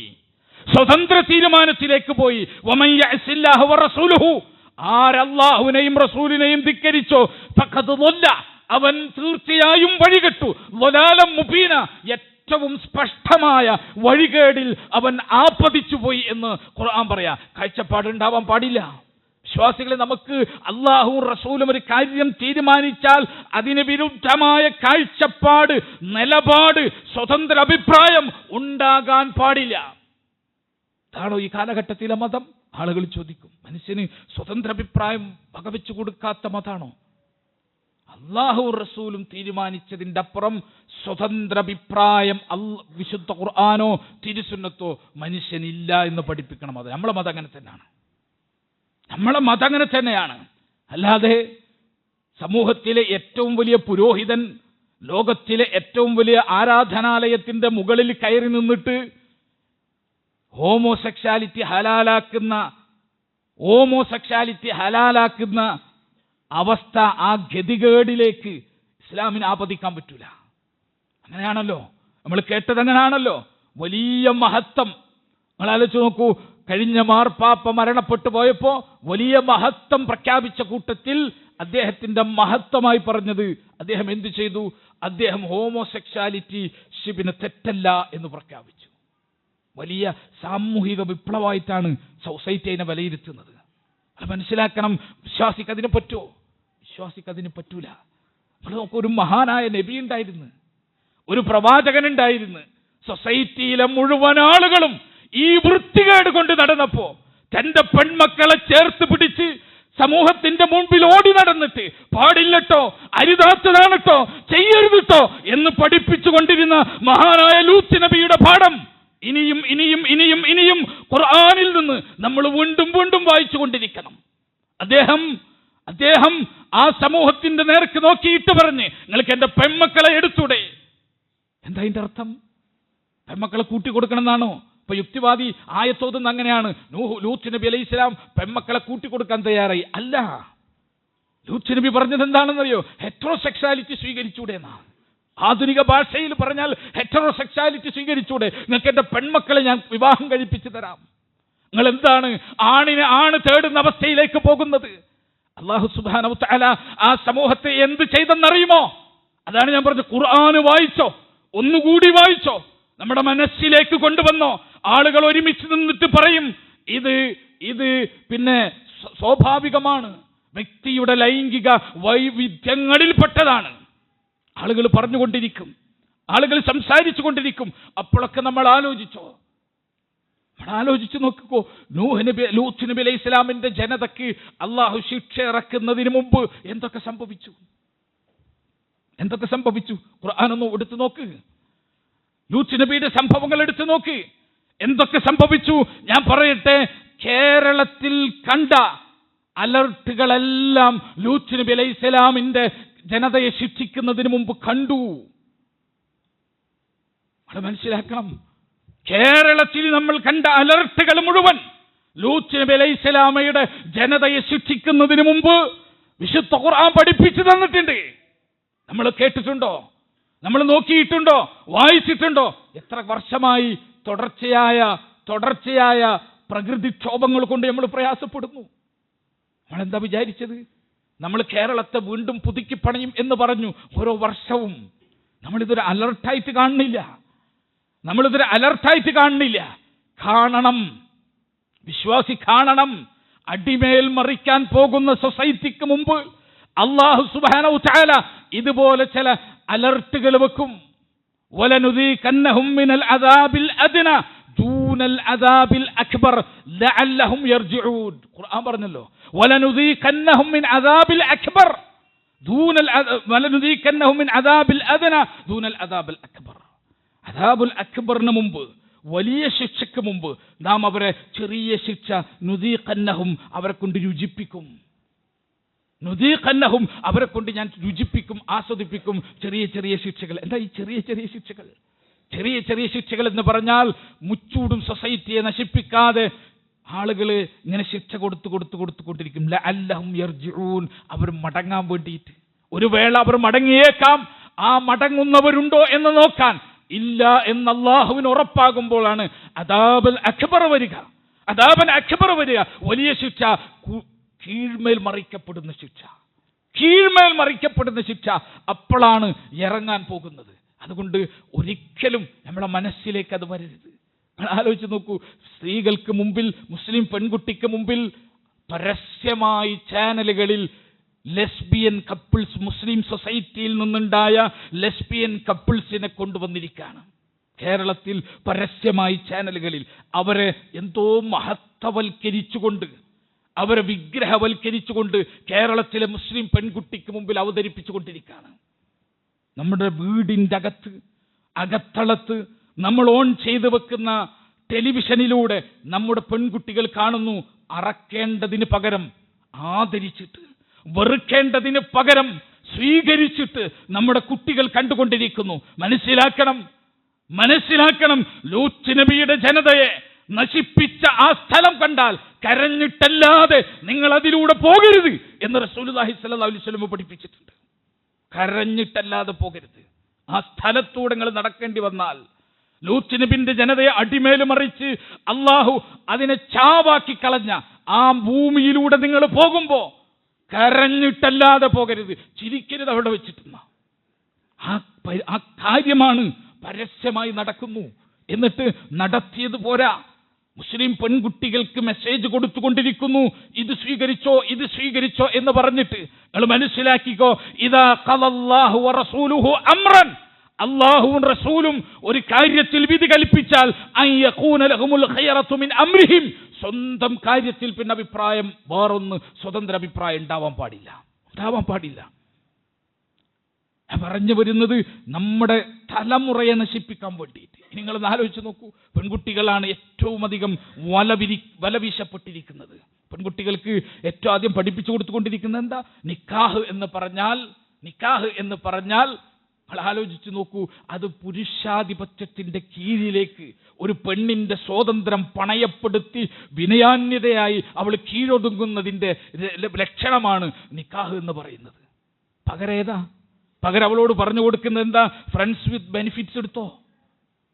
ആരല്ലാഹുവിനെയും റസൂലിനെയും ധിക്കരിച്ചോ ഫഖദ് ളല്ല, അവൻ തീർച്ചയായും വഴികെട്ടു. ളലാലം മുബീന, ഏറ്റവും സ്പഷ്ടമായ വഴികേടിൽ അവൻ ആപതിച്ചു പോയി എന്ന് ഖുർആൻ പറയാ. കാഴ്ചപ്പാടുണ്ടാവാൻ പാടില്ല. വിശ്വാസികളെ, നമുക്ക് അല്ലാഹുവും റസൂലും ഒരു കാര്യം തീരുമാനിച്ചാൽ അതിന് വിരുദ്ധമായ കാഴ്ചപ്പാട്, നിലപാട്, സ്വതന്ത്ര അഭിപ്രായം ഉണ്ടാകാൻ പാടില്ല. അതാണോ ഈ കാലഘട്ടത്തിലെ മതം? ആളുകൾ ചോദിക്കും, മനുഷ്യന് സ്വതന്ത്ര അഭിപ്രായം വകവെച്ചു കൊടുക്കാത്ത മതാണോ? അല്ലാഹുവും റസൂലും തീരുമാനിച്ചതിൻ്റെ അപ്പുറം സ്വതന്ത്ര അഭിപ്രായം വിശുദ്ധ ഖുർആനോ തിരുസുന്നത്തോ മനുഷ്യനില്ല എന്ന് പഠിപ്പിക്കണം. അത് നമ്മളെ മതം അങ്ങനെ തന്നെയാണ്. നമ്മളെ മതം അങ്ങനെ തന്നെയാണ്. അല്ലാതെ സമൂഹത്തിലെ ഏറ്റവും വലിയ പുരോഹിതൻ, ലോകത്തിലെ ഏറ്റവും വലിയ ആരാധനാലയത്തിന്റെ മുകളിൽ കയറി നിന്നിട്ട് ഹോമോസെക്ഷാലിറ്റി ഹലാലാക്കുന്ന അവസ്ഥ, ആ ഗതികേടിലേക്ക് ഇസ്ലാമിന് ആപതിക്കാൻ പറ്റൂല. അങ്ങനെയാണല്ലോ നമ്മൾ കേട്ടത്, അങ്ങനെയാണല്ലോ. വലിയ മഹത്വം നിങ്ങൾ ആലോചിച്ച് നോക്കൂ. കഴിഞ്ഞ മാർപ്പാപ്പ മരണപ്പെട്ടു പോയപ്പോ വലിയ മഹത്വം പ്രഖ്യാപിച്ച കൂട്ടത്തിൽ അദ്ദേഹത്തിന്റെ മഹത്വമായി പറഞ്ഞത്, അദ്ദേഹം എന്തു ചെയ്തു? അദ്ദേഹം ഹോമോസെക്ഷാലിറ്റി ഷിബിന് തെറ്റല്ല എന്ന് പ്രഖ്യാപിച്ചു. വലിയ സാമൂഹിക വിപ്ലവമായിട്ടാണ് സൊസൈറ്റി അതിനെ വിലയിരുത്തുന്നത്. അത് മനസ്സിലാക്കണം. വിശ്വാസിക്ക് അതിന് പറ്റുമോ? വിശ്വാസിക്ക് അതിന് പറ്റൂല. നമുക്ക് ഒരു മഹാനായ നബി ഉണ്ടായിരുന്നു, ഒരു പ്രവാചകൻ ഉണ്ടായിരുന്നു. സൊസൈറ്റിയിലെ മുഴുവൻ ആളുകളും ഈ വൃത്തികേട് കൊണ്ട് നടന്നപ്പോ തന്റെ പെൺമക്കളെ ചേർത്ത് പിടിച്ച് സമൂഹത്തിന്റെ മുൻപിൽ ഓടി നടന്നിട്ട് പാടില്ലട്ടോ, അരുതാത്തതാണട്ടോ, ചെയ്യരുതട്ടോ എന്ന് പഠിപ്പിച്ചു കൊണ്ടിരുന്ന മഹാനായ ലൂത്ത് നബിയുടെ പാഠം ഇനിയും ഇനിയും ഇനിയും ഇനിയും ഖുർആനിൽ നിന്ന് നമ്മൾ വീണ്ടും വീണ്ടും വായിച്ചു കൊണ്ടിരിക്കണം. അദ്ദേഹം ആ സമൂഹത്തിന്റെ നേർക്ക് നോക്കിയിട്ട് പറഞ്ഞ്, നിങ്ങൾക്ക് എന്റെ പെൺമക്കളെ എടുത്തൂടെ? എന്താ അതിന്റെ അർത്ഥം? പെൺമക്കളെ കൂട്ടിക്കൊടുക്കണം എന്നാണോ? ഇപ്പൊ യുക്തിവാദി ആയത്തോതുന്ന അങ്ങനെയാണ്. ലൂത്ത് നബി അലൈഹി സ്വലാം പെൺമക്കളെ കൂട്ടിക്കൊടുക്കാൻ തയ്യാറായി. അല്ല, ലൂത്ത് നബി പറഞ്ഞത് എന്താണെന്നറിയോ? ഹെറ്ററോസെക്ഷാലിറ്റി സ്വീകരിച്ചൂടെ എന്നാ. ആധുനിക ഭാഷയിൽ പറഞ്ഞാൽ ഹെറ്ററോസെക്ഷാലിറ്റി സ്വീകരിച്ചൂടെ? നിങ്ങൾക്ക് എന്റെ പെൺമക്കളെ ഞാൻ വിവാഹം കഴിപ്പിച്ചു തരാം. നിങ്ങൾ എന്താണ് ആണിനെ ആണ് തേടുന്ന അവസ്ഥയിലേക്ക് പോകുന്നത്? അല്ലാഹു സുബ്ഹാനഹു വ തആല ആ സമൂഹത്തെ എന്ത് ചെയ്തെന്നറിയുമോ? അതാണ് ഞാൻ പറഞ്ഞത്. ഖുർആൻ വായിച്ചോ, ഒന്നുകൂടി വായിച്ചോ, നമ്മുടെ മനസ്സിലേക്ക് കൊണ്ടുവന്നോ. ആളുകൾ ഒരുമിച്ച് നിന്നിട്ട് പറയും, ഇത് പിന്നെ സ്വാഭാവികമാണ്, വ്യക്തിയുടെ ലൈംഗിക വൈവിധ്യങ്ങളിൽപ്പെട്ടതാണ്. ആളുകൾ പറഞ്ഞുകൊണ്ടിരിക്കും, ആളുകൾ സംസാരിച്ചു കൊണ്ടിരിക്കും. അപ്പോഴൊക്കെ നമ്മൾ ആലോചിച്ചു നോക്കിക്കോ. ലൂത്ത് നബി അലൈഹി ഇസ്ലാമിന്റെ ജനതയ്ക്ക് അള്ളാഹു ശിക്ഷ ഇറക്കുന്നതിന് മുമ്പ് എന്തൊക്കെ സംഭവിച്ചു? ഖുർആൻ ഒന്ന് എടുത്തു നോക്ക്. ലൂത്ത് നബിയുടെ സംഭവങ്ങൾ എടുത്തു നോക്ക്. എന്തൊക്കെ സംഭവിച്ചു ഞാൻ പറയട്ടെ. കേരളത്തിൽ കണ്ട അലർട്ടുകളെല്ലാം ലൂത്ത് നബി അലൈഹി ഇസ്ലാമിന്റെ ജനതയെ ശിക്ഷിക്കുന്നതിന് മുമ്പ് കണ്ടു. അത് മനസ്സിലാക്കണം. കേരളത്തിൽ നമ്മൾ കണ്ട അലർട്ടുകൾ മുഴുവൻ ലൂത്ത് നബി അലൈഹി സ്വലാമയുടെ ജനതയെ ശിക്ഷിക്കുന്നതിന് മുമ്പ് വിശുദ്ധ ഖുർആൻ പഠിപ്പിച്ചു തന്നിട്ടുണ്ട്. നമ്മൾ കേട്ടിട്ടുണ്ടോ? നമ്മൾ നോക്കിയിട്ടുണ്ടോ? വായിച്ചിട്ടുണ്ടോ? എത്ര വർഷമായി തുടർച്ചയായ പ്രകൃതിക്ഷോഭങ്ങൾ കൊണ്ട് നമ്മൾ പ്രയാസപ്പെടുന്നു. നമ്മളെന്താ വിചാരിച്ചത്? നമ്മൾ കേരളത്തെ വീണ്ടും പുതുക്കി പണിയും എന്ന് പറഞ്ഞു. ഓരോ വർഷവും നമ്മളിതൊരു അലർട്ടായിട്ട് കാണുന്നില്ല. കാണണം, വിശ്വാസി കാണണം. അടിമേൽ മറിക്കാൻ പോകുന്ന സൊസൈറ്റിക്ക് മുമ്പ് അല്ലാഹു സുബ്ഹാനഹു തആല ഇതുപോലെ ചില അലർട്ടുകൾ വെക്കും. വലനുദീകന്നഹും മിനൽ അദാബിൽ അദ്ന ദൂനൽ അദാബിൽ അക്ബർ ലഅല്ലഹും യർജിഊൻ. ഖുർആൻ പറഞ്ഞല്ലോ, വലനുദീകന്നഹും മിൻ അദാബിൽ അക്ബർ വലനുദീകന്നഹും മിൻ അദാബിൽ അദ്ന ദൂനൽ അദാബിൽ അക്ബർ. അദാബുൽ അക്ബറിന് മുമ്പ്, വലിയ ശിക്ഷയ്ക്ക് മുമ്പ് നാം അവരെ ചെറിയ ശിക്ഷ നുദീഖന്നഹും അവരെ കൊണ്ട് രുചിപ്പിക്കും. നുദീഖന്നഹും, അവരെ കൊണ്ട് ഞാൻ രുചിപ്പിക്കും, ആസ്വദിപ്പിക്കും ചെറിയ ചെറിയ ശിക്ഷകൾ. എന്താ ഈ ചെറിയ ചെറിയ ശിക്ഷകൾ? ചെറിയ ചെറിയ ശിക്ഷകൾ എന്ന് പറഞ്ഞാൽ മുച്ചൂടും സൊസൈറ്റിയെ നശിപ്പിക്കാതെ ആളുകൾ ഇങ്ങനെ ശിക്ഷ കൊടുത്തുകൊണ്ടിരിക്കും. ലഅല്ലഹും യർജിഊൻ, അവർ മടങ്ങാൻ വേണ്ടിയിട്ട്. ഒരു വേള അവർ മടങ്ങിയേക്കാം. ആ മടങ്ങുന്നവരുണ്ടോ എന്ന് നോക്കാൻ ഇല്ല എന്ന് അല്ലാഹുവിന് ഉറപ്പാകുമ്പോഴാണ് അദാബുൽ അക്ബർ വരിക. അദാബുൽ അക്ബർ വരിക, വലിയ ശിക്ഷ, കീഴ്മേൽ മറിക്കപ്പെടുന്ന ശിക്ഷ, കീഴ്മേൽ മറിക്കപ്പെടുന്ന ശിക്ഷ അപ്പോഴാണ് ഇറങ്ങാൻ പോകുന്നത്. അതുകൊണ്ട് ഒരിക്കലും നമ്മുടെ മനസ്സിലേക്ക് അത് വരരുത്. ആലോചിച്ച് നോക്കൂ, സ്ത്രീകൾക്ക് മുമ്പിൽ, മുസ്ലിം പെൺകുട്ടിക്ക് മുമ്പിൽ പരസ്യമായി ചാനലുകളിൽ ലെസ്ബിയൻ കപ്പിൾസ്, മുസ്ലിം സൊസൈറ്റിയിൽ നിന്നുണ്ടായ ലെസ്ബിയൻ കപ്പിൾസിനെ കൊണ്ടുവന്നിരിക്കുകയാണ്. കേരളത്തിൽ പരസ്യമായി ചാനലുകളിൽ അവരെ എന്തോ മഹത്വവൽക്കരിച്ചുകൊണ്ട്, അവരെ വിഗ്രഹവൽക്കരിച്ചുകൊണ്ട് കേരളത്തിലെ മുസ്ലിം പെൺകുട്ടിക്ക് മുമ്പിൽ അവതരിപ്പിച്ചുകൊണ്ടിരിക്കുകയാണ്. നമ്മുടെ വീടിൻ്റെ അകത്തളത്ത് നമ്മൾ ഓൺ ചെയ്ത് വെക്കുന്ന ടെലിവിഷനിലൂടെ നമ്മുടെ പെൺകുട്ടികൾ കാണുന്നു. അറക്കേണ്ടതിന് പകരം ആദരിച്ചിട്ട്, വെറുക്കേണ്ടതിന് പകരം സ്വീകരിച്ചിട്ട് നമ്മുടെ കുട്ടികൾ കണ്ടുകൊണ്ടിരിക്കുന്നു. മനസ്സിലാക്കണം, ലൂത്ത് നബിയുടെ ജനതയെ നശിപ്പിച്ച ആ സ്ഥലം കണ്ടാൽ കരഞ്ഞിട്ടല്ലാതെ നിങ്ങൾ അതിലൂടെ പോകരുത് എന്ന് റസൂലുള്ളാഹി സ്വല്ലല്ലാഹു അലൈഹി വസല്ലം പഠിപ്പിച്ചിട്ടുണ്ട്. കരഞ്ഞിട്ടല്ലാതെ പോകരുത്. ആ സ്ഥലത്തൂടെ നിങ്ങൾ നടക്കേണ്ടി വന്നാൽ, ലൂത്ത് നബിന്റെ ജനതയെ അടിമേല് മറിച്ച് അള്ളാഹു അതിനെ ചാവാക്കി കളഞ്ഞ ആ ഭൂമിയിലൂടെ നിങ്ങൾ പോകുമ്പോ കരഞ്ഞിട്ടല്ലാതെ പോകരുത്. ചിരിക്കരുത് അവിടെ വെച്ചിട്ടുന്ന ആ കാര്യമാണ് പരസ്യമായി നടക്കുന്നു. എന്നിട്ട് നടത്തിയത് പോരാ, മുസ്ലിം പെൺകുട്ടികൾക്ക് മെസ്സേജ് കൊടുത്തുകൊണ്ടിരിക്കുന്നു, ഇത് സ്വീകരിച്ചോ എന്ന് പറഞ്ഞിട്ട്. നിങ്ങൾ മനസ്സിലാക്കിക്കോ, ഇദാ ഖലല്ലാഹു വറസൂലുഹു അംറൻ, അല്ലാഹുവും റസൂലും ഒരു കാര്യത്തിൽ വിധി കൽപ്പിച്ചാൽ അയ്യഖൂന ലഹുമുൽ ഖൈറതു മിൻ അംരിഹിം, സ്വന്തം കാര്യത്തിൽ പിന്നെ അഭിപ്രായം വേറൊന്ന് സ്വതന്ത്ര അഭിപ്രായം ഉണ്ടാവാൻ പാടില്ല. ഞാൻ പറഞ്ഞു വരുന്നത് നമ്മുടെ തലമുറയെ നശിപ്പിക്കാൻ വേണ്ടിയിട്ട്. നിങ്ങളൊന്ന് ആലോചിച്ച് നോക്കൂ, പെൺകുട്ടികളാണ് ഏറ്റവും അധികം വലവീശപ്പെട്ടിരിക്കുന്നത്. പെൺകുട്ടികൾക്ക് ഏറ്റവും ആദ്യം പഠിപ്പിച്ചു കൊടുത്തുകൊണ്ടിരിക്കുന്നത് എന്താ? നിക്കാഹ് എന്ന് പറഞ്ഞാൽ ആലോചിച്ച് നോക്കൂ, അത് പുരുഷാധിപത്യത്തിന്റെ കീഴിലേക്ക് ഒരു പെണ്ണിന്റെ സ്വാതന്ത്ര്യം പണയപ്പെടുത്തി വിനയാന്യതയായി അവൾ കീഴൊതുങ്ങുന്നതിന്റെ ലക്ഷണമാണ് നിക്കാഹ് എന്ന് പറയുന്നത്. പകരം അവളോട് പറഞ്ഞു കൊടുക്കുന്നത് എന്താ? ഫ്രണ്ട്സ് വിത്ത് ബെനിഫിറ്റ്സ് എടുത്തോ,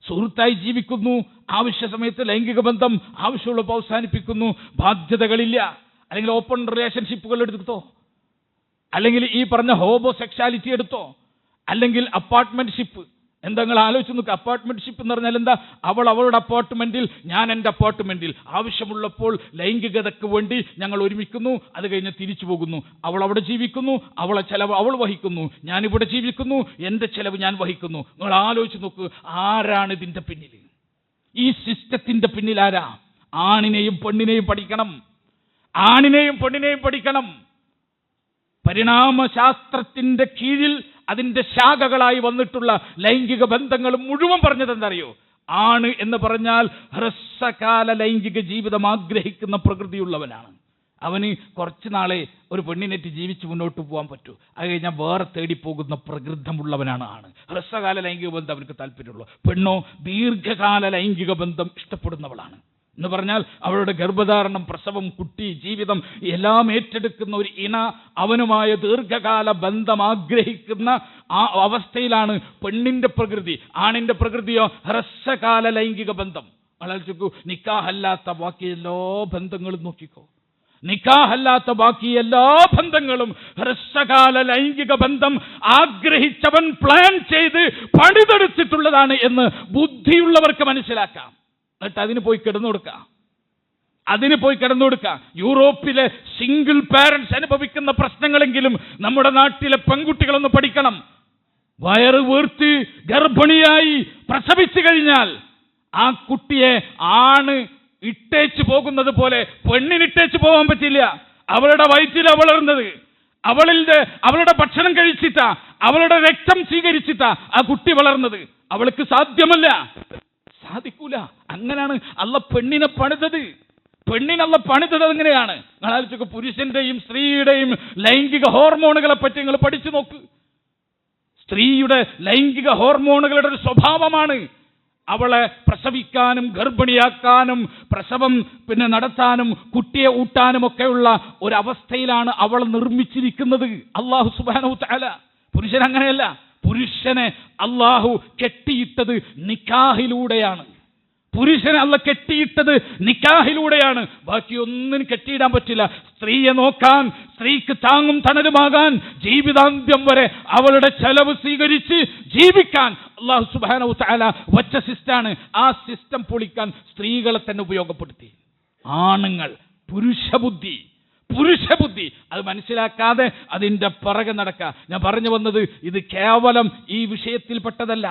സുഹൃത്തായി ജീവിക്കുന്നു, ആവശ്യ സമയത്ത് ലൈംഗിക ബന്ധം ആവശ്യമുള്ളപ്പോൾ അവസാനിപ്പിക്കുന്നു, ബാധ്യതകളില്ല, അല്ലെങ്കിൽ ഓപ്പൺ റിലേഷൻഷിപ്പുകൾ എടുത്തോ, അല്ലെങ്കിൽ ഈ പറഞ്ഞ ഹോമോസെക്ഷാലിറ്റി എടുത്തോ, അല്ലെങ്കിൽ അപ്പാർട്ട്മെന്റ്ഷിപ്പ്. എന്താ നിങ്ങൾ ആലോചിച്ച് നോക്കുക, അപ്പാർട്ട്മെന്റ്ഷിപ്പ് എന്ന് പറഞ്ഞാൽ എന്താ? അവൾ അവളുടെ അപ്പാർട്ട്മെന്റിൽ, ഞാൻ എൻ്റെ അപ്പാർട്ട്മെന്റിൽ, ആവശ്യമുള്ളപ്പോൾ ലൈംഗികതയ്ക്ക് വേണ്ടി ഞങ്ങൾ ഒരുമിക്കുന്നു, അത് കഴിഞ്ഞ് തിരിച്ചു പോകുന്നു. അവൾ അവിടെ ജീവിക്കുന്നു, അവളെ ചെലവ് അവൾ വഹിക്കുന്നു, ഞാനിവിടെ ജീവിക്കുന്നു, എൻ്റെ ചെലവ് ഞാൻ വഹിക്കുന്നു. നിങ്ങൾ ആലോചിച്ച് നോക്കൂ, ആരാണ് ഇതിൻ്റെ പിന്നിൽ? ഈ സിസ്റ്റത്തിന്റെ പിന്നിൽ ആരാ? ആണിനെയും പെണ്ണിനെയും പഠിക്കണം. പരിണാമശാസ്ത്രത്തിന്റെ കീഴിൽ അതിന്റെ ശാഖകളായി വന്നിട്ടുള്ള ലൈംഗിക ബന്ധങ്ങൾ മുഴുവൻ പറഞ്ഞത് എന്തറിയോ? ആണ് എന്ന് പറഞ്ഞാൽ ഹ്രസ്വകാല ലൈംഗിക ജീവിതം ആഗ്രഹിക്കുന്ന പ്രകൃതിയുള്ളവനാണ്. അവന് കുറച്ച് നാളെ ഒരു പെണ്ണിനേറ്റ് ജീവിച്ച് മുന്നോട്ട് പോകാൻ പറ്റൂ, അത് കഴിഞ്ഞാൽ വേറെ തേടിപ്പോകുന്ന പ്രകൃതമുള്ളവനാണ് ആണ്. ഹ്രസ്വകാല ലൈംഗിക ബന്ധം അവർക്ക് താല്പര്യമുള്ളൂ. പെണ്ണോ ദീർഘകാല ലൈംഗിക ബന്ധം ഇഷ്ടപ്പെടുന്നവളാണ്. എന്ന് പറഞ്ഞാൽ അവളുടെ ഗർഭധാരണം, പ്രസവം, കുട്ടി, ജീവിതം എല്ലാം ഏറ്റെടുക്കുന്ന ഒരു അവനുമായ ദീർഘകാല ബന്ധം ആഗ്രഹിക്കുന്ന ആ അവസ്ഥയിലാണ് പെണ്ണിന്റെ പ്രകൃതി. ആണിന്റെ പ്രകൃതിയോ ഹ്രസ്വകാല ലൈംഗിക ബന്ധം. ആലോചിക്കൂ, നിക്കാഹല്ലാത്ത ബാക്കി എല്ലാ ബന്ധങ്ങളും നോക്കിക്കോ. നിക്കാഹല്ലാത്ത ബാക്കി എല്ലാ ബന്ധങ്ങളും ഹ്രസ്വകാല ലൈംഗിക ബന്ധം ആഗ്രഹിച്ചവൻ പ്ലാൻ ചെയ്ത് പണിതെടുത്തിട്ടുള്ളതാണ് എന്ന് ബുദ്ധിയുള്ളവർക്ക് മനസ്സിലാക്കാം. എന്നിട്ട് അതിന് പോയി കിടന്നു കൊടുക്കുക. യൂറോപ്പിലെ സിംഗിൾ പാരന്റ്സ് അനുഭവിക്കുന്ന പ്രശ്നങ്ങളെങ്കിലും നമ്മുടെ നാട്ടിലെ പെൺകുട്ടികളൊന്ന് പഠിക്കണം. വയറ് വീർത്ത് ഗർഭിണിയായി പ്രസവിച്ചു കഴിഞ്ഞാൽ ആ കുട്ടിയെ ആണ് ഇട്ടേച്ച് പോകുന്നത് പോലെ പെണ്ണിനിട്ടേച്ച് പോകാൻ പറ്റില്ല. അവളുടെ വയറ്റിലാണ് വളർന്നത്, അവളുടെ ഭക്ഷണം കഴിച്ചിട്ടാ, അവളുടെ രക്തം സ്വീകരിച്ചിട്ടാ ആ കുട്ടി വളർന്നത്. അവൾക്ക് സാധ്യമല്ല, സാധിക്കൂല. അങ്ങനെയാണ് അള്ളാഹ് പെണ്ണിനെ പണിതത്. പെണ്ണിനുള്ള പണിതത് എങ്ങനെയാണ്? നിങ്ങൾ ആലോചിച്ചൊക്കെ, പുരുഷന്റെയും സ്ത്രീയുടെയും ലൈംഗിക ഹോർമോണുകളെ പറ്റി നിങ്ങൾ പഠിച്ചു നോക്ക്. സ്ത്രീയുടെ ലൈംഗിക ഹോർമോണുകളുടെ ഒരു സ്വഭാവമാണ് അവളെ പ്രസവിക്കാനും ഗർഭിണിയാക്കാനും പ്രസവം നടത്താനും കുട്ടിയെ ഊട്ടാനും ഒക്കെയുള്ള ഒരവസ്ഥയിലാണ് അവൾ നിർമ്മിച്ചിരിക്കുന്നത് അല്ലാഹു സുബ്ഹാനഹു തആല. പുരുഷൻ അങ്ങനെയല്ല. പുരുഷനെ അല്ലാഹു കെട്ടിയിട്ടത് നിക്കാഹിലൂടെയാണ്. പുരുഷനെ അല്ല കെട്ടിയിട്ടത് നിക്കാഹിലൂടെയാണ്. ബാക്കിയൊന്നിനും കെട്ടിയിടാൻ പറ്റില്ല. സ്ത്രീയെ നോക്കാൻ, സ്ത്രീക്ക് താങ്ങും തണലുമാകാൻ, ജീവിതാന്ത്യം വരെ അവളുടെ ചെലവ് സ്വീകരിച്ച് ജീവിക്കാൻ അല്ലാഹു സുബ്ഹാനഹു തആല വച്ച സിസ്റ്റാണ്. ആ സിസ്റ്റം പൊളിക്കാൻ സ്ത്രീകളെ തന്നെ ഉപയോഗപ്പെടുത്തി. ആണുങ്ങൾ പുരുഷബുദ്ധി അത് മനസ്സിലാക്കാതെ അതിൻ്റെ പിറകെ നടക്കുക. ഞാൻ പറഞ്ഞു വന്നത്, ഇത് കേവലം ഈ വിഷയത്തിൽപ്പെട്ടതല്ല.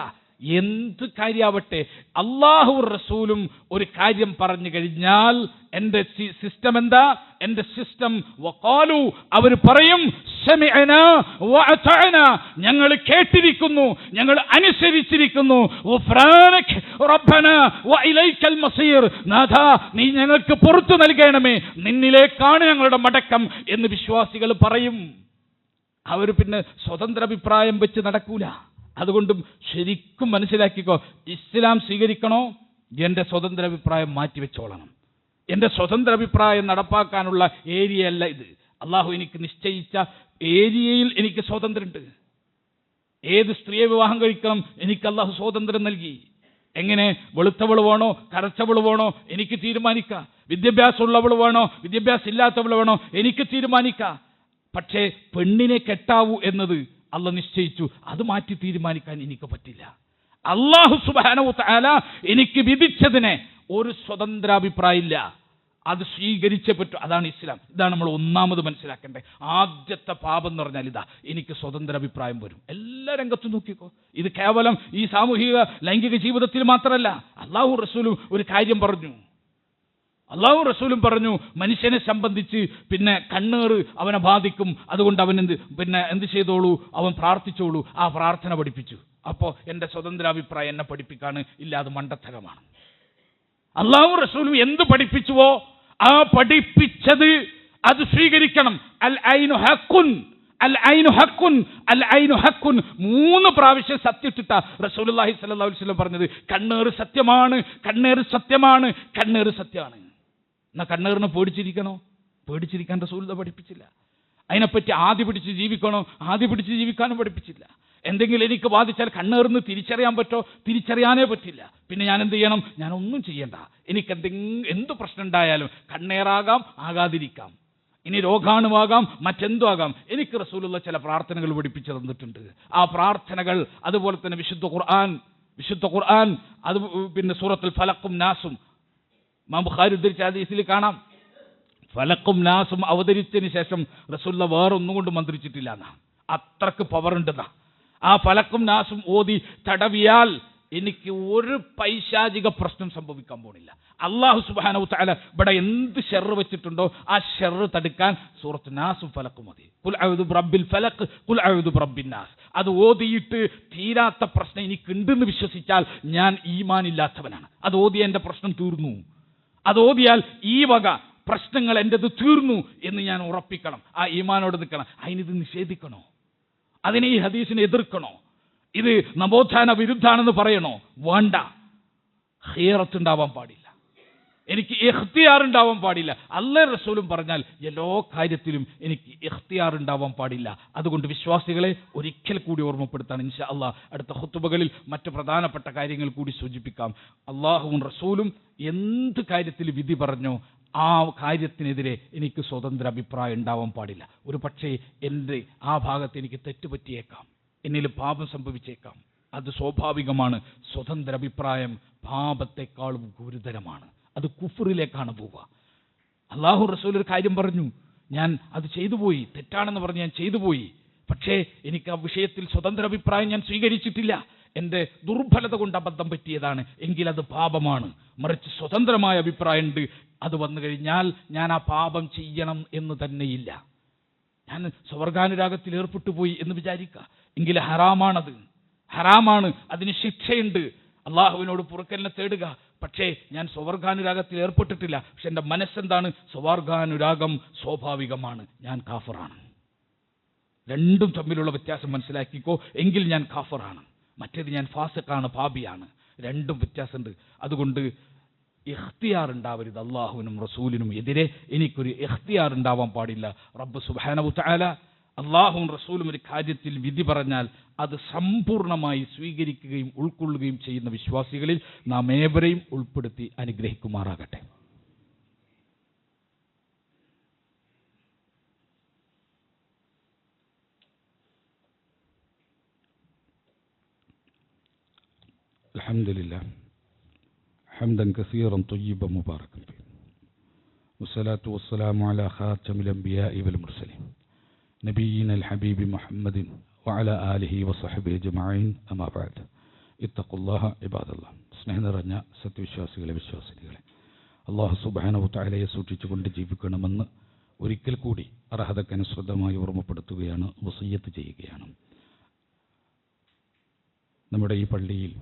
എന്ത് കാര്യാവട്ടെ, അല്ലാഹു റസൂലും ഒരു കാര്യം പറഞ്ഞു കഴിഞ്ഞാൽ എൻ്റെ സിസ്റ്റം എന്താ? എൻ്റെ സിസ്റ്റം വഖാലു, അവർ പറയും സമിഅനാ വഅതഅനാ, ഞങ്ങൾ കേട്ടിരിക്കുന്നു, ഞങ്ങൾ അനുസരിച്ചിരിക്കുന്നു. ഗുഫ്രാനക റബ്ബനാ വഇലൈക്കൽ മസീർ, നാഥാ നീ ഞങ്ങൾക്ക് പുറത്തു നൽകണമേ, നിന്നിലേക്കാണ് ഞങ്ങളുടെ മടക്കം എന്ന് വിശ്വാസികൾ പറയും. അവർ പിന്നെ സ്വതന്ത്ര അഭിപ്രായം വെച്ച് നടക്കൂല. അതുകൊണ്ടും ശരിക്കും മനസ്സിലാക്കിക്കോ, ഇസ്ലാം സ്വീകരിക്കണോ, എൻ്റെ സ്വതന്ത്ര അഭിപ്രായം മാറ്റിവെച്ചോളണം. എൻ്റെ സ്വതന്ത്ര അഭിപ്രായം നടപ്പാക്കാനുള്ള ഏരിയയല്ല ഇത്. അള്ളാഹു എനിക്ക് നിശ്ചയിച്ച ഏരിയയിൽ എനിക്ക് സ്വാതന്ത്ര്യമുണ്ട്. ഏത് സ്ത്രീയെ വിവാഹം കഴിക്കണം എനിക്ക് അള്ളാഹു സ്വാതന്ത്ര്യം നൽകി. എങ്ങനെ, വെളുത്തവൾ വേണോ കറുത്തവൾ വേണോ എനിക്ക് തീരുമാനിക്കാം. വിദ്യാഭ്യാസമുള്ളവൾ വേണോ വിദ്യാഭ്യാസം ഇല്ലാത്തവൾ വേണോ എനിക്ക് തീരുമാനിക്കാം. പക്ഷേ പെണ്ണിനെ കെട്ടാവൂ എന്നത് അള്ളാഹ് നിശ്ചയിച്ചു. അത് മാറ്റി തീരുമാനിക്കാൻ എനിക്ക് പറ്റില്ല. അല്ലാഹു സുബ്ഹാനഹു തആല എനിക്ക് വിധിച്ചതിനെ ഒരു സ്വതന്ത്രാഭിപ്രായം ഇല്ല, അത് സ്വീകരിച്ചേ പറ്റൂ. അതാണ് ഇസ്ലാം. ഇതാണ് നമ്മൾ ഒന്നാമത് മനസ്സിലാക്കേണ്ടത്. ആദ്യത്തെ പാപം എന്ന് പറഞ്ഞാൽ ഇതാ, എനിക്ക് സ്വതന്ത്ര അഭിപ്രായം വരും. എല്ലാ രംഗത്തും നോക്കിക്കോ. ഇത് കേവലം ഈ സാമൂഹിക ലൈംഗിക ജീവിതത്തിൽ മാത്രമല്ല. അല്ലാഹു റസൂലും ഒരു കാര്യം പറഞ്ഞു. അല്ലാഹു റസൂലും പറഞ്ഞു, മനുഷ്യനെ സംബന്ധിച്ച് കണ്ണേറ് അവനെ ബാധിക്കും, അതുകൊണ്ട് അവൻ എന്ത് ചെയ്തോളൂ, അവൻ പ്രാർത്ഥിച്ചോളൂ. ആ പ്രാർത്ഥന പഠിപ്പിച്ചു. അപ്പോൾ എൻ്റെ സ്വതന്ത്രാഭിപ്രായം എന്നെ പഠിപ്പിക്കാണ്, ഇല്ല, അത് മണ്ടത്തരമാണ്. അല്ലാഹു റസൂലും എന്ത് പഠിപ്പിച്ചുവോ ആ പഠിപ്പിച്ചത് അത് സ്വീകരിക്കണം. അൽ ഐനു ഹഖുൻ, അൽ ഐനു ഹഖുൻ, അൽ ഐനു ഹഖുൻ. 3 പ്രാവശ്യം സത്യത്തിട്ട റസൂലുള്ളാഹി സ്വല്ലല്ലാഹു അലൈഹി വസല്ലം പറഞ്ഞത് കണ്ണേറ് സത്യമാണ്, കണ്ണേറ് സത്യമാണ്, കണ്ണേറ് സത്യമാണ്. എന്നാ കണ്ണേറിനെ പേടിച്ചിരിക്കണോ? പേടിച്ചിരിക്കാൻ റസൂലുള്ളാഹി പഠിപ്പിച്ചില്ല. അതിനെപ്പറ്റി ആദ്യ പിടിച്ച് ജീവിക്കണോ? ആദ്യ പിടിച്ച് ജീവിക്കാനും പഠിപ്പിച്ചില്ല. എന്തെങ്കിലും എനിക്ക് ബാധിച്ചാൽ കണ്ണേറിന് തിരിച്ചറിയാൻ പറ്റോ? തിരിച്ചറിയാനേ പറ്റില്ല. പിന്നെ ഞാൻ എന്ത് ചെയ്യണം? ഞാനൊന്നും ചെയ്യണ്ട. എനിക്ക് എന്ത് പ്രശ്നം ഉണ്ടായാലും കണ്ണേറാകാം, ആകാതിരിക്കാം, ഇനി രോഗാണുവാകാം, മറ്റെന്തും ആകാം. എനിക്ക് റസൂലുള്ളാഹി ചില പ്രാർത്ഥനകൾ പഠിപ്പിച്ചു തന്നിട്ടുണ്ട്. ആ പ്രാർത്ഥനകൾ അതുപോലെ തന്നെ വിശുദ്ധ ഖുർആൻ അത് സൂറത്തുൽ ഫലഖും നാസും ഇമാം ബുഖാരി ഉദ്ധരിച്ച ഹദീസിൽ കാണാം. ഫലഖും നാസും അവതരിച്ചതിന് ശേഷം റസൂലുള്ളാഹി വേറെ ഒന്നും കൊണ്ട് മന്ത്രിച്ചിട്ടില്ല എന്നാ. അത്രക്ക് പവർ ഉണ്ടെന്നാ. ആ ഫലഖും നാസും ഓതി തടവിയാൽ എനിക്ക് ഒരു പൈശാചിക പ്രശ്നം സംഭവിക്കാൻ പോണില്ല. അല്ലാഹു സുബ്ഹാനഹു തആല ഇവിടെ എന്ത് ഷർറ് വെച്ചിട്ടുണ്ടോ ആ ഷർറ് തടുക്കാൻ സൂറത്ത് നാസും ഫലഖും മതി. ഖുൽ അഊദു ബിറബ്ബിൽ ഫലഖ്, ഖുൽ അഊദു ബിറബ്ബിൻ നാസ്. അത് ഓതിയിട്ട് തീരാത്ത പ്രശ്നം എനിക്കുണ്ടെന്ന് വിശ്വസിച്ചാൽ ഞാൻ ഈമാൻ ഇല്ലാത്തവനാണ്. അത് ഓതിയ എൻ്റെ പ്രശ്നം തീർന്നു. അത് ഓതിയാൽ ഈ വക പ്രശ്നങ്ങൾ എൻ്റെത് തീർന്നു എന്ന് ഞാൻ ഉറപ്പിക്കണം. ആ ഈമാനോട് നിൽക്കണം. അതിനിത് നിഷേധിക്കണോ? അതിനെ ഈ ഹദീസിനെ എതിർക്കണോ? ഇത് നവോത്ഥാന വിരുദ്ധാണെന്ന് പറയണോ? വേണ്ട. ഖിയറത്ത് ഉണ്ടാവാൻ പാടില്ല, എനിക്ക് ഇഖ്തിയാർ ഉണ്ടാവാൻ പാടില്ല. അല്ലാഹു റസൂലും പറഞ്ഞാൽ എല്ലാ കാര്യത്തിലും എനിക്ക് ഇഖ്തിയാർ ഉണ്ടാവാൻ പാടില്ല. അതുകൊണ്ട് വിശ്വാസികളെ ഒരിക്കൽ കൂടി ഓർമ്മപ്പെടുത്താണ്. ഇൻഷാ അല്ലാഹ് അടുത്ത ഖുതുബകളിൽ മറ്റു പ്രധാനപ്പെട്ട കാര്യങ്ങൾ കൂടി സൂചിപ്പിക്കാം. അല്ലാഹുവും റസൂലും എന്ത് കാര്യത്തിൽ വിധി പറഞ്ഞോ ആ കാര്യത്തിനെതിരെ എനിക്ക് സ്വതന്ത്ര അഭിപ്രായം ഉണ്ടാവാൻ പാടില്ല. ഒരു പക്ഷേ എൻ്റെ ആ ഭാഗത്ത് എനിക്ക് തെറ്റുപറ്റിയേക്കാം, എന്നിൽ പാപം സംഭവിച്ചേക്കാം. അത് സ്വാഭാവികമാണ്. സ്വതന്ത്ര അഭിപ്രായം പാപത്തെക്കാളും ഗുരുതരമാണ്. അത് കുഫറിലേക്കാണ് പോവുക. അല്ലാഹു റസൂൽ ഒരു കാര്യം പറഞ്ഞു, ഞാൻ അത് ചെയ്തു പോയി, തെറ്റാണെന്ന് പറഞ്ഞ് ഞാൻ ചെയ്തു പോയി. പക്ഷേ എനിക്ക് ആ വിഷയത്തിൽ സ്വതന്ത്ര അഭിപ്രായം ഞാൻ സ്വീകരിച്ചിട്ടില്ല. എൻ്റെ ദുർബലത കൊണ്ട് അബദ്ധം പറ്റിയതാണ് എങ്കിൽ അത് പാപമാണ്. മറിച്ച് സ്വതന്ത്രമായ അഭിപ്രായമുണ്ട്. അത് വന്നു കഴിഞ്ഞാൽ ഞാൻ ആ പാപം ചെയ്യണം എന്ന് തന്നെയില്ല. ഞാൻ സ്വർഗാനുരാഗത്തിൽ ഏർപ്പെട്ടു പോയി എന്ന് വിചാരിക്കുക എങ്കിൽ ഹറാമാണത്, ഹറാമാണ്. അതിന് ശിക്ഷയുണ്ട്. അള്ളാഹുവിനോട് പൊറുക്കലിനെ തേടുക. പക്ഷേ ഞാൻ സ്വർഗാനുരാഗത്തിൽ ഏർപ്പെട്ടിട്ടില്ല. പക്ഷെ എൻ്റെ മനസ്സെന്താണ്? സ്വർഗാനുരാഗം സ്വാഭാവികമാണ്, ഞാൻ കാഫറാണ്. രണ്ടും തമ്മിലുള്ള വ്യത്യാസം മനസ്സിലാക്കിക്കോ. എങ്കിൽ ഞാൻ കാഫറാണ്, മറ്റേത് ഞാൻ ഫാസിഖാണ്, പാപിയാണ്. രണ്ടും വ്യത്യാസമുണ്ട്. അതുകൊണ്ട് ഇഖ്തിയാർ ഉണ്ടാവരുത്. അള്ളാഹുവിനും റസൂലിനും എതിരെ എനിക്കൊരു ഇഖ്തിയാർ ഉണ്ടാവാൻ പാടില്ല. റബ്ബ് സുബ്ഹാനഹു തആല അള്ളാഹുവും റസൂലും ഒരു കാര്യത്തിൽ വിധി പറഞ്ഞാൽ അത് സമ്പൂർണ്ണമായി സ്വീകരിക്കുകയും ഉൾക്കൊള്ളുകയും ചെയ്യുന്ന വിശ്വാസികളിൽ നാം ഏവരെയും ഉൾപ്പെടുത്തി അനുഗ്രഹിക്കുമാറാകട്ടെ. അൽഹംദുലില്ലാഹ് ഹംദൻ കസീറൻ ത്വയ്യിബൻ മുബാറകൻ ഫീഹി വസ്സലാത്തു വസ്സലാമു അലാ ഖാതമിൽ അംബിയാഇ വൽ മുർസലീൻ നബിയ്യിനൽ ഹബീബി മുഹമ്മദിൻ വഅലാ ആലിഹി വസഹ്ബിഹി അജ്മഈൻ അമ്മാ ബഅദ്. ഇത്തഖുല്ലാഹ ഇബാദല്ലാഹ്. സ്നേഹം നിറഞ്ഞ സത്യവിശ്വാസികളെ, വിശ്വാസിനികളെ, അല്ലാഹു സുബ്ഹാനഹു തആലയെ സൂക്ഷിച്ചുകൊണ്ട് ജീവിക്കണമെന്ന് ഒരിക്കൽ കൂടി അർഹതക്കനുസൃതമായി ഓർമ്മപ്പെടുത്തുകയാണ്, വസിയ്യത്ത് ചെയ്യുകയാണ്. നമ്മുടെ ഈ പള്ളിയിൽ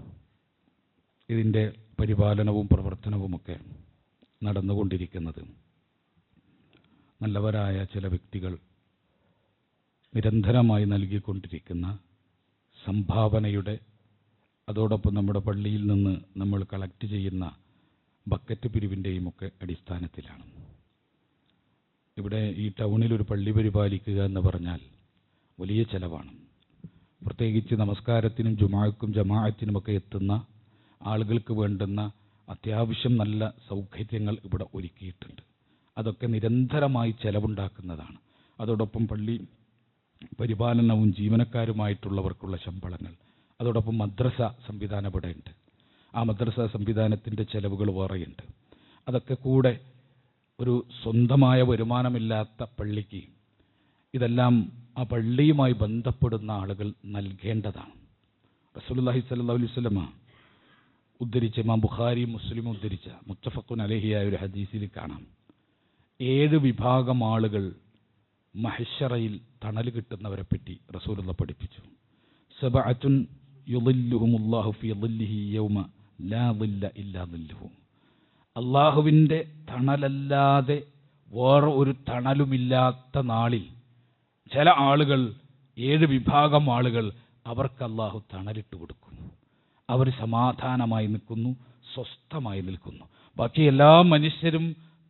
ഇതിൻ്റെ പരിപാലനവും പ്രവർത്തനവുമൊക്കെ നടന്നുകൊണ്ടിരിക്കുന്നത് നല്ലവരായ ചില വ്യക്തികൾ നിരന്തരമായി നൽകിക്കൊണ്ടിരിക്കുന്ന സംഭാവനയുടെ, അതോടൊപ്പം നമ്മുടെ പള്ളിയിൽ നിന്ന് നമ്മൾ കളക്ട് ചെയ്യുന്ന ബക്കറ്റ് പിരിവിൻ്റെയും ഒക്കെ അടിസ്ഥാനത്തിലാണ്. ഇവിടെ ഈ ടൗണിൽ ഒരു പള്ളി പരിപാലിക്കുക എന്ന് പറഞ്ഞാൽ വലിയ ചെലവാണ്. പ്രത്യേകിച്ച് നമസ്കാരത്തിനും ജുമാഅക്കും ജമാഅത്തിനുമൊക്കെ എത്തുന്ന ആളുകൾക്ക് വേണ്ടുന്ന അത്യാവശ്യം നല്ല സൗകര്യങ്ങൾ ഇവിടെ ഒരുക്കിയിട്ടുണ്ട്. അതൊക്കെ നിരന്തരമായി ചെലവുണ്ടാക്കുന്നതാണ്. അതോടൊപ്പം പള്ളി പരിപാലനവും ജീവനക്കാരുമായിട്ടുള്ളവർക്കുള്ള ശമ്പളങ്ങൾ, അതോടൊപ്പം മദ്രസ സംവിധാനം ഇവിടെ ഉണ്ട്. ആ മദ്രസ സംവിധാനത്തിൻ്റെ ചെലവുകൾ വേറെയുണ്ട്. അതൊക്കെ കൂടെ ഒരു സ്വന്തമായ വരുമാനമില്ലാത്ത പള്ളിക്ക് ഇതെല്ലാം ആ പള്ളിയുമായി ബന്ധപ്പെടുന്ന ആളുകൾ നൽകേണ്ടതാണ്. റസൂലുള്ളാഹി സ്വല്ലല്ലാഹു അലൈഹി വസല്ലം ഉദ്ധരിച്ച, ഇമാം ബുഖാരി മുസ്ലിം ഉദ്ധരിച്ച മുത്തഫഖുൻ അലൈഹിയായ ഒരു ഹദീസിൽ കാണാം, 7 വിഭാഗം ആളുകൾ മഹ്ശറയിൽ തണൽ കിട്ടുന്നവരെ പറ്റി റസൂലുള്ള പഠിപ്പിച്ചു. സബഅത്തുൻ യുളില്ലുഹുമുല്ലാഹു ഫീ ളില്ലിഹി യൗമ ലാ ളില്ല ഇല്ലാ ളില്ലുഹു. അള്ളാഹുവിൻ്റെ തണലല്ലാതെ വേറെ ഒരു തണലുമില്ലാത്ത നാളിൽ ചില ആളുകൾ, 7 വിഭാഗം ആളുകൾ, അവർക്ക് അള്ളാഹു തണലിട്ട് കൊടുക്കും. അവർ സമാധാനമായി നിൽക്കുന്നു, സ്വസ്ഥമായി നിൽക്കുന്നു. ബാക്കി എല്ലാ മനുഷ്യരും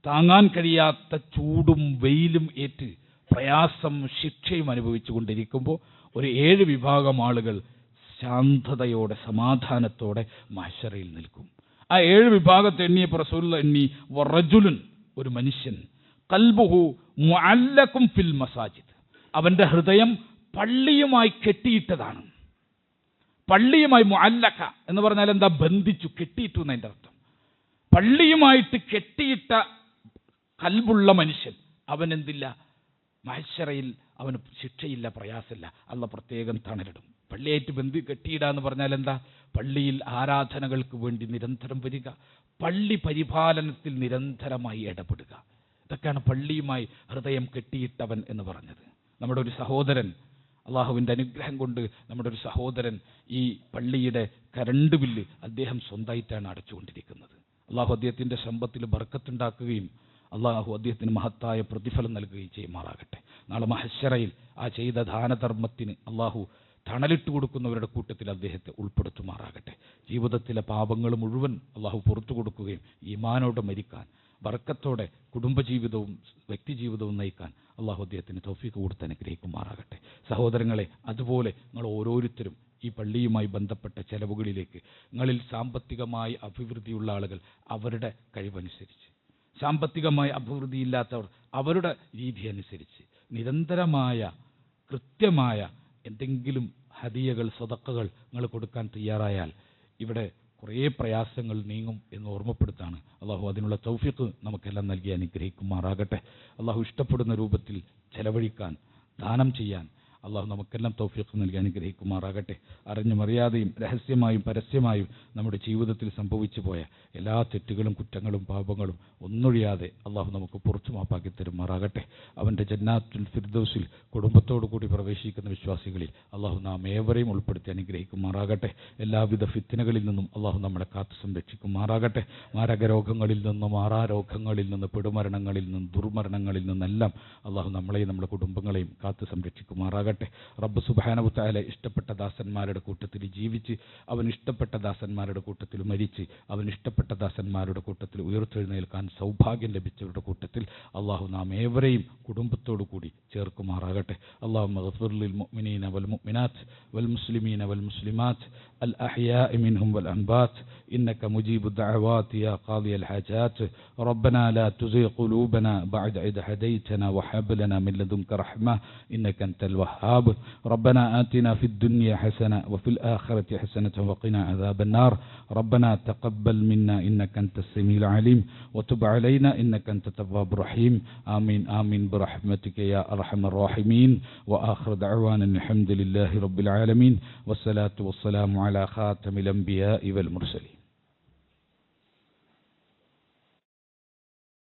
താങ്ങാൻ കഴിയാത്ത ചൂടും വെയിലും ഏറ്റ് പ്രയാസം ശിക്ഷയും അനുഭവിച്ചു കൊണ്ടിരിക്കുമ്പോൾ ഒരു 7 വിഭാഗം ആളുകൾ ശാന്തതയോടെ സമാധാനത്തോടെ മഹ്ശറയിൽ നിൽക്കും. ആ 7 വിഭാഗത്തെ എണ്ണിയപ്പോൾ റസൂലുള്ളാഹി എണ്ണി, വറജുലുൻ, ഒരു മനുഷ്യൻ, ഖൽബുഹു മുഅല്ലഖും ഫിൽ മസാജിദ്, അവൻ്റെ ഹൃദയം പള്ളിയുമായി കെട്ടിയിട്ടതാണ്. പള്ളിയുമായി മുഅല്ലഖ എന്ന് പറഞ്ഞാൽ എന്താ? ബന്ധിച്ചു, കെട്ടിയിട്ടു എന്നതിൻ്റെ അർത്ഥം. പള്ളിയുമായിട്ട് കെട്ടിയിട്ട ഖൽബുള്ള മനുഷ്യൻ, അവൻ എന്തില്ല? മഹ്ശറയിൽ അവന് ശിക്ഷയില്ല, പ്രയാസമില്ല, അള്ളാഹ് പ്രത്യേകം തണലിടും. പള്ളിയായിട്ട് കെട്ടിയിടുക എന്ന് പറഞ്ഞാൽ എന്താ? പള്ളിയിൽ ആരാധനകൾക്ക് വേണ്ടി നിരന്തരം വരിക, പള്ളി പരിപാലനത്തിൽ നിരന്തരമായി ഇടപെടുക. ഇതൊക്കെയാണ് പള്ളിയുമായി ഹൃദയം കെട്ടിയിട്ടവൻ എന്ന് പറഞ്ഞത്. നമ്മുടെ ഒരു സഹോദരൻ, അള്ളാഹുവിൻ്റെ അനുഗ്രഹം കൊണ്ട് നമ്മുടെ ഒരു സഹോദരൻ ഈ പള്ളിയുടെ കറണ്ട് ബില്ല് അദ്ദേഹം സ്വന്തമായിട്ടാണ് അടച്ചുകൊണ്ടിരിക്കുന്നത്. അള്ളാഹു അദ്ദേഹത്തിൻ്റെ സമ്പത്തിൽ ബർക്കത്തുണ്ടാക്കുകയും അള്ളാഹു അദ്ദേഹത്തിന് മഹത്തായ പ്രതിഫലം നൽകുകയും ചെയ്യുമാറാകട്ടെ. നാളെ മഹ്ശറയിൽ ആ ചെയ്ത ദാനധർമ്മത്തിന് അള്ളാഹു തണലിട്ട് കൊടുക്കുന്നവരുടെ കൂട്ടത്തിൽ അദ്ദേഹത്തെ ഉൾപ്പെടുത്തുമാറാകട്ടെ. ജീവിതത്തിലെ പാപങ്ങൾ മുഴുവൻ അള്ളാഹു പുറത്തു കൊടുക്കുകയും ഈമാനോടെ മരിക്കാൻ, ബർക്കത്തോടെ കുടുംബജീവിതവും വ്യക്തിജീവിതവും നയിക്കാൻ അള്ളാഹു അദ്ദേഹത്തിന് തൗഫീഖ് കൊടുത്ത് അനുഗ്രഹിക്കുമാറാകട്ടെ. സഹോദരങ്ങളെ, അതുപോലെ നിങ്ങൾ ഓരോരുത്തരും ഈ പള്ളിയുമായി ബന്ധപ്പെട്ട ചെലവുകളിലേക്ക്, നിങ്ങളിൽ സാമ്പത്തികമായി അഭിവൃദ്ധിയുള്ള ആളുകൾ അവരുടെ കഴിവനുസരിച്ച്, സാമ്പത്തികമായി അഭിവൃദ്ധിയില്ലാത്തവർ അവരുടെ രീതി അനുസരിച്ച് നിരന്തരമായ കൃത്യമായ എന്തെങ്കിലും ഹദിയകൾ, സദഖകൾ നിങ്ങൾ കൊടുക്കാൻ തയ്യാറായാൽ ഇവിടെ കുറേ പ്രയാസങ്ങൾ നീങ്ങും എന്ന് ഓർമ്മപ്പെടുത്താണ്. അള്ളാഹു അതിനുള്ള തൗഫീഖ് നമുക്കെല്ലാം നൽകി അനുഗ്രഹിക്കുമാറാകട്ടെ. അള്ളാഹു ഇഷ്ടപ്പെടുന്ന രൂപത്തിൽ ചെലവഴിക്കാൻ, ദാനം ചെയ്യാൻ, അള്ളാഹു നമുക്കെല്ലാം തൗഫീഖ് നൽകി അനുഗ്രഹിക്കുമാറാകട്ടെ. അറിഞ്ഞും അറിയാതെയും രഹസ്യമായും പരസ്യമായും നമ്മുടെ ജീവിതത്തിൽ സംഭവിച്ചു പോയ എല്ലാ തെറ്റുകളും കുറ്റങ്ങളും പാപങ്ങളും ഒന്നൊഴിയാതെ അള്ളാഹു നമുക്ക് പുറത്തു മാപ്പാക്കി തരുമാറാകട്ടെ. അവൻ്റെ ജന്നാത്തുൽ ഫിർദൗസിൽ കുടുംബത്തോടു കൂടി പ്രവേശിക്കുന്ന വിശ്വാസികളിൽ അള്ളാഹു നാം ഏവരെയും ഉൾപ്പെടുത്തി അനുഗ്രഹിക്കുമാറാകട്ടെ. എല്ലാവിധ ഫിത്നകളിൽ നിന്നും അള്ളാഹു നമ്മളെ കാത്തു സംരക്ഷിക്കുമാറാകട്ടെ. മാരകരോഗങ്ങളിൽ നിന്നും മാറാരോഗങ്ങളിൽ നിന്ന് പെടുമരണങ്ങളിൽ നിന്നും ദുർമരണങ്ങളിൽ നിന്നെല്ലാം അള്ളാഹു നമ്മളെയും നമ്മുടെ കുടുംബങ്ങളെയും കാത്തു സംരക്ഷിക്കുമാറാകട്ടെ. റബ്ബ് സുബ്ഹാനഹു തആല ഇഷ്ടപ്പെട്ട ദാസന്മാരുടെ കൂട്ടത്തിൽ ജീവിച്ച് അവൻ ഇഷ്ടപ്പെട്ട ദാസന്മാരുടെ കൂട്ടത്തിൽ മരിച്ച് അവൻ ഇഷ്ടപ്പെട്ട ദാസന്മാരുടെ കൂട്ടത്തിൽ ഉയർത്തെഴുന്നേൽക്കാൻ സൗഭാഗ്യം ലഭിച്ചവരുടെ കൂട്ടത്തിൽ അള്ളാഹു നാം ഏവരെയും കുടുംബത്തോടു കൂടി ചേർക്കുമാറാകട്ടെ. അല്ലാഹുമ്മ ഗ്ഫിർ ലിൽ മുഅ്മിനീന വൽ മുഅ്മിനാത്ത് വൽ മുസ്ലിമീന വൽ മുസ്ലിമാത്ത് അൽ അഹ്യാഇ മിൻഹും വൽ അംവാത്ത് ഇന്നക മുജീബു ദഅവാതി യാ ഖാദിയൽ ഹാജാത്ത്. റബ്ബനാ ലാ തുസിഗ് ഖുലൂബനാ ബഅദ ഇദ് ഹദൈതനാ വഹബ് ലനാ മിൻ ലദുൻക റഹ്മ ഇന്നക അൻതൽ വഹ്ഹാബ്. റബ്ബനാ ആതിനാ ഫിദ് ദുനിയ ഹസന വഫിൽ ആഖിറതി ഹസനത വഖിനാ അദാബൻ നാർ. റബ്ബനാ തഖബ്ബൽ മിന്നാ ഇന്നക അൻതസ് സമീഉൽ അലീം വതുബ് അലൈനാ ഇന്നക അൻത തവ്വാബുർ റഹീം. ആമീൻ ആമീൻ ബിറഹ്മതിക യാ അർഹമർ റഹീമീൻ. വആഖിറു ദഅവാനാ അൽഹംദുലില്ലാഹി റബ്ബിൽ ആലമീൻ വസ്സലാത്തു വസ്സലാമു അലാ ഖാതമിൽ അംബിയാഇ വൽ മുർസലീൻ.